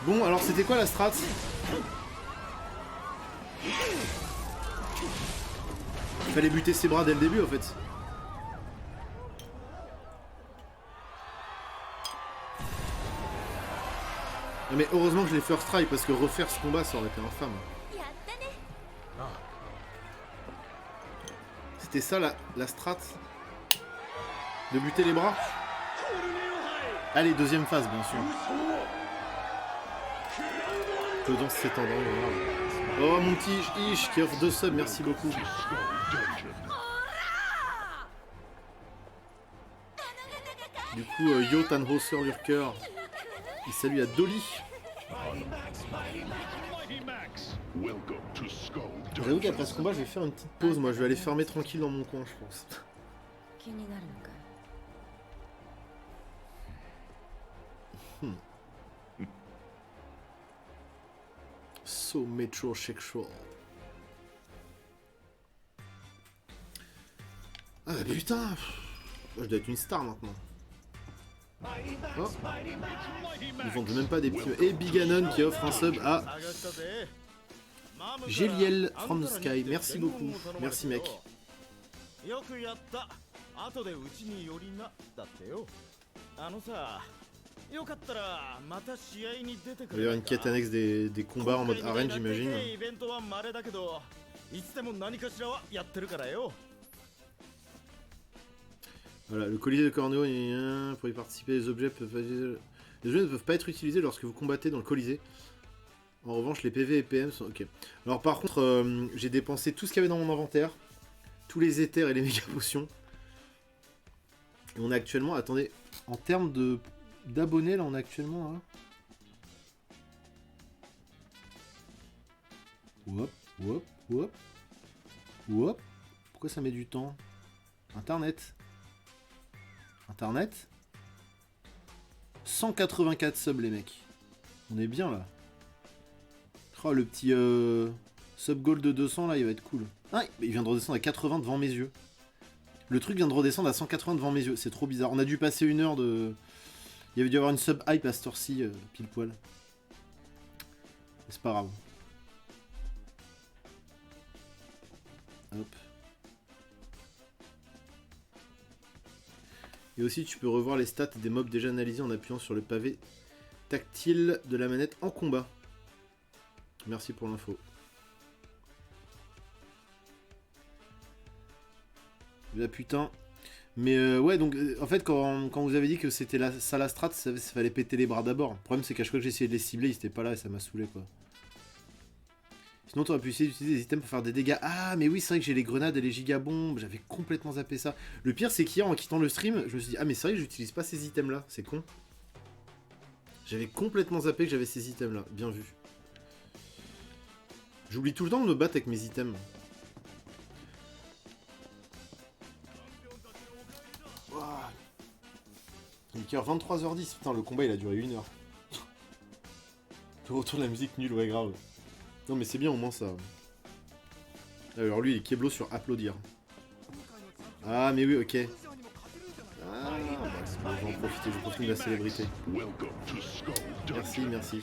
Bon, alors c'était quoi la strat? Il fallait buter ses bras dès le début en fait. Non, mais heureusement que je l'ai first try parce que refaire ce combat ça aurait été infâme. C'était ça la strat? De buter les bras? Allez, deuxième phase bien sûr. Dans cet endroit. Oh mon petit Ish qui offre 2 subs, merci beaucoup. Du coup, Yo Tannhauser Lurker, il salue à Dolly. J'avoue qu'après ce combat, je vais faire une petite pause. Moi, je vais aller fermer tranquille dans mon coin, je pense. So metrosexual. Ah bah putain, je dois être une star maintenant. Oh. Ils vendent même pas des petits... Et Biganon qui offre un sub à Géliel from the Sky. Merci beaucoup. Merci mec. Il va y avoir une quête annexe des combats en mode arène, j'imagine. Voilà, le colisée de Corneo, pour y participer, les objets ne peuvent pas être utilisés lorsque vous combattez dans le colisée. En revanche, les PV et PM sont ok. Alors par contre, j'ai dépensé tout ce qu'il y avait dans mon inventaire, tous les éthers et les méga potions. Et on est actuellement, attendez, en termes d'abonnés, là on est actuellement à... Wop, wop, wop. Wop. Pourquoi ça met du temps? Internet. 184 subs les mecs. On est bien là. Oh le petit sub gold de 200 là il va être cool. Ah il vient de redescendre à 80 devant mes yeux. Le truc vient de redescendre à 180 devant mes yeux. C'est trop bizarre. On a dû passer 1 heure de... Il y avait dû avoir une sub hype à cette heure-ci pile poil. C'est pas grave. Hop. Hop. Et aussi, tu peux revoir les stats des mobs déjà analysés en appuyant sur le pavé tactile de la manette en combat. Merci pour l'info. La putain. Mais ouais, donc en fait, quand vous avez dit que c'était ça la strat, ça fallait péter les bras d'abord. Le problème, c'est qu'à chaque fois que j'ai essayé de les cibler, ils étaient pas là et ça m'a saoulé quoi. Sinon, tu aurais pu essayer d'utiliser des items pour faire des dégâts. Ah, mais oui, c'est vrai que j'ai les grenades et les gigabombes. J'avais complètement zappé ça. Le pire, c'est qu'hier, en quittant le stream, je me suis dit, ah, mais c'est vrai que j'utilise pas ces items là. C'est con. J'avais complètement zappé que j'avais ces items là. Bien vu. J'oublie tout le temps de me battre avec mes items. Il est 23h10, putain, le combat il a duré 1 heure. Tout autour de la musique nulle, ouais, grave. Non, mais c'est bien au moins ça. Alors lui, il est Keblo sur applaudir. Ah, mais oui, ok. Ah, bah, c'est bon, je vais en profiter de la célébrité. Merci, merci.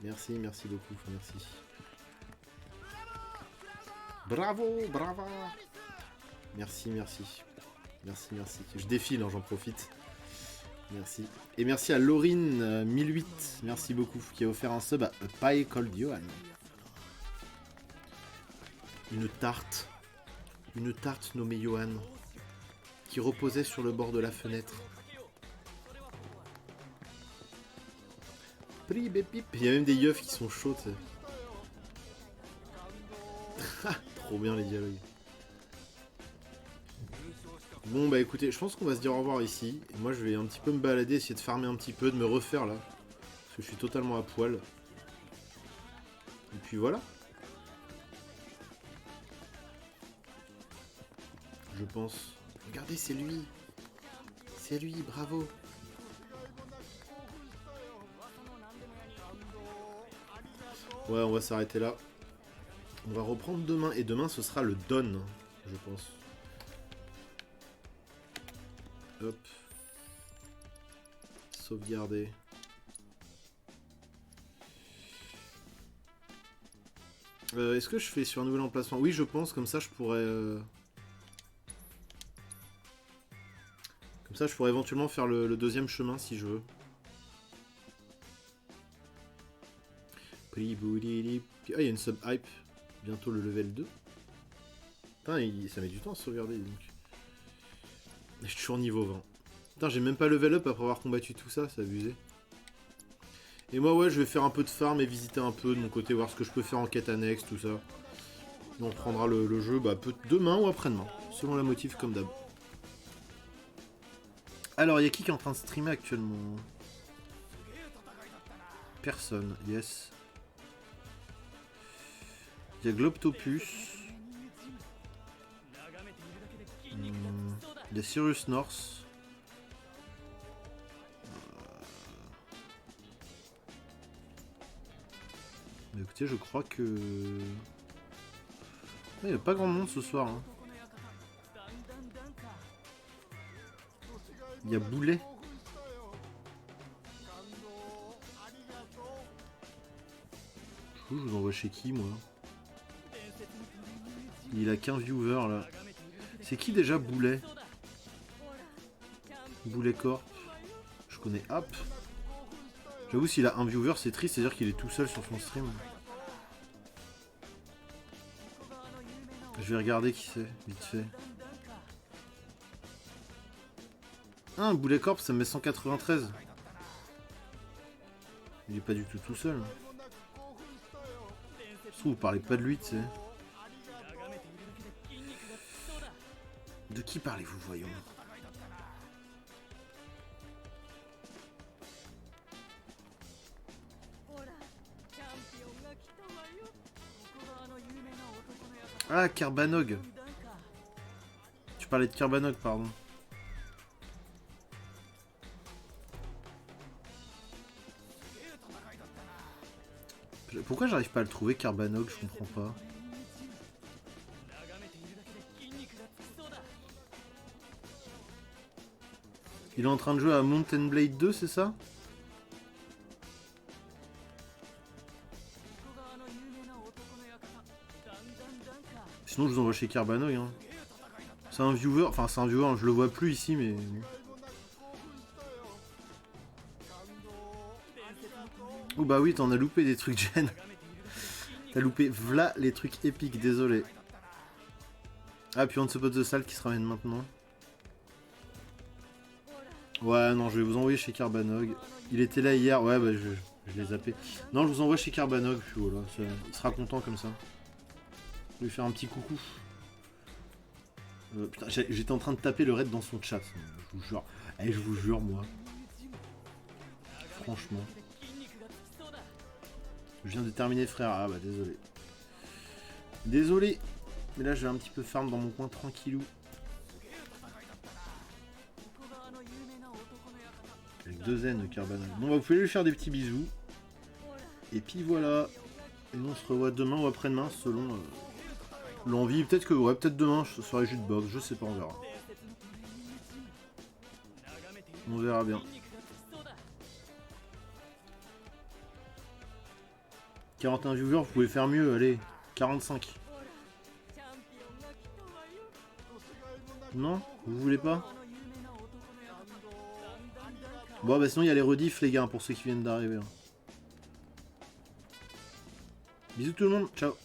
Merci beaucoup, merci. Bravo, brava. Merci. Je défile, hein, j'en profite. Merci. Et merci à Laurine 1008, merci beaucoup, qui a offert un sub à Pie Cold Johan. Une tarte nommée Johan, qui reposait sur le bord de la fenêtre. Il y a même des yeufs qui sont chauds, tu sais. Trop bien les dialogues. Bon bah écoutez, je pense qu'on va se dire au revoir ici. Et moi je vais un petit peu me balader, essayer de farmer un petit peu, de me refaire là. Parce que je suis totalement à poil. Et puis voilà. Je pense. Regardez, c'est lui. C'est lui, bravo. Ouais, on va s'arrêter là. On va reprendre demain. Et demain ce sera le Don, je pense. Hop. Sauvegarder. Est-ce que je fais sur un nouvel emplacement? Oui, je pense, comme ça je pourrais... Comme ça je pourrais éventuellement faire le deuxième chemin si je veux. Ah, il y a une sub-hype. Bientôt le level 2. Putain, ça met du temps à sauvegarder donc. Je suis toujours niveau 20. Putain, j'ai même pas level up après avoir combattu tout ça, c'est abusé. Et moi, ouais, je vais faire un peu de farm et visiter un peu de mon côté, voir ce que je peux faire en quête annexe, tout ça. Et on reprendra le jeu demain ou après-demain, selon la motive comme d'hab. Alors, il y a qui est en train de streamer actuellement? Personne, yes. Il y a Globtopus. Il y a Cyrus North. Mais écoutez, je crois que... Il n'y a pas grand monde ce soir. Hein. Il y a Boulet. Je vous envoie chez qui, moi? Il a qu'un viewer, là. C'est qui déjà Boulet? Boulet Corp. Je connais App. J'avoue, s'il a un viewer, c'est triste, c'est-à-dire qu'il est tout seul sur son stream. Je vais regarder qui c'est, vite fait. Ah, Boulet Corp, ça me met 193. Il est pas du tout seul. Je trouve, vous parlez pas de lui, tu sais. De qui parlez-vous, voyons? Ah, Kerbanog. Tu parlais de Kerbanog, pardon. Pourquoi j'arrive pas à le trouver, Kerbanog? Je comprends pas. Il est en train de jouer à Mountain Blade 2, c'est ça? Sinon je vous envoie chez Carbanoï. Hein. C'est un viewer, enfin c'est un viewer, je le vois plus ici mais... Oh bah oui, t'en as loupé des trucs Jen. T'as loupé v'là les trucs épiques, désolé. Ah puis on se pose de salle qui se ramène maintenant. Ouais non, je vais vous envoyer chez Carbanog. Il était là hier, ouais bah je l'ai zappé. Non, je vous envoie chez Carbanog, puis voilà, il sera content comme ça. Je vais lui faire un petit coucou. Putain, j'étais en train de taper le raid dans son chat, je vous jure. Eh, je vous jure, moi. Franchement. Je viens de terminer, frère. Ah bah désolé. Désolé. Mais là, je vais un petit peu farm dans mon coin tranquillou. Avec 2 N de Carbanoï. Bon, bah, vous pouvez lui faire des petits bisous. Et puis voilà. Et nous, on se revoit demain ou après-demain, selon l'envie. Peut-être que, ouais, peut-être demain, je ferai jus de box. Je sais pas, on verra. On verra bien. 41 viewers, vous pouvez faire mieux, allez. 45. Non? Vous voulez pas? Bon bah sinon il y a les rediffs les gars, pour ceux qui viennent d'arriver. Hein. Bisous tout le monde, ciao.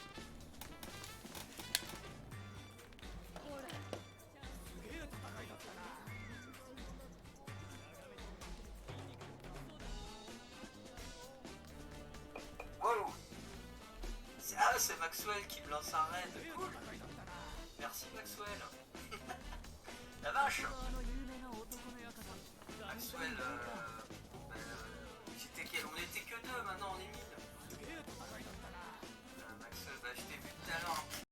Wow. Ah, c'est Maxwell qui me lance un raid, cool. Merci Maxwell. La vache. Maxwell, on était que 2, maintenant on est 1000. Maxwell, bah, je t'ai vu tout à l'heure.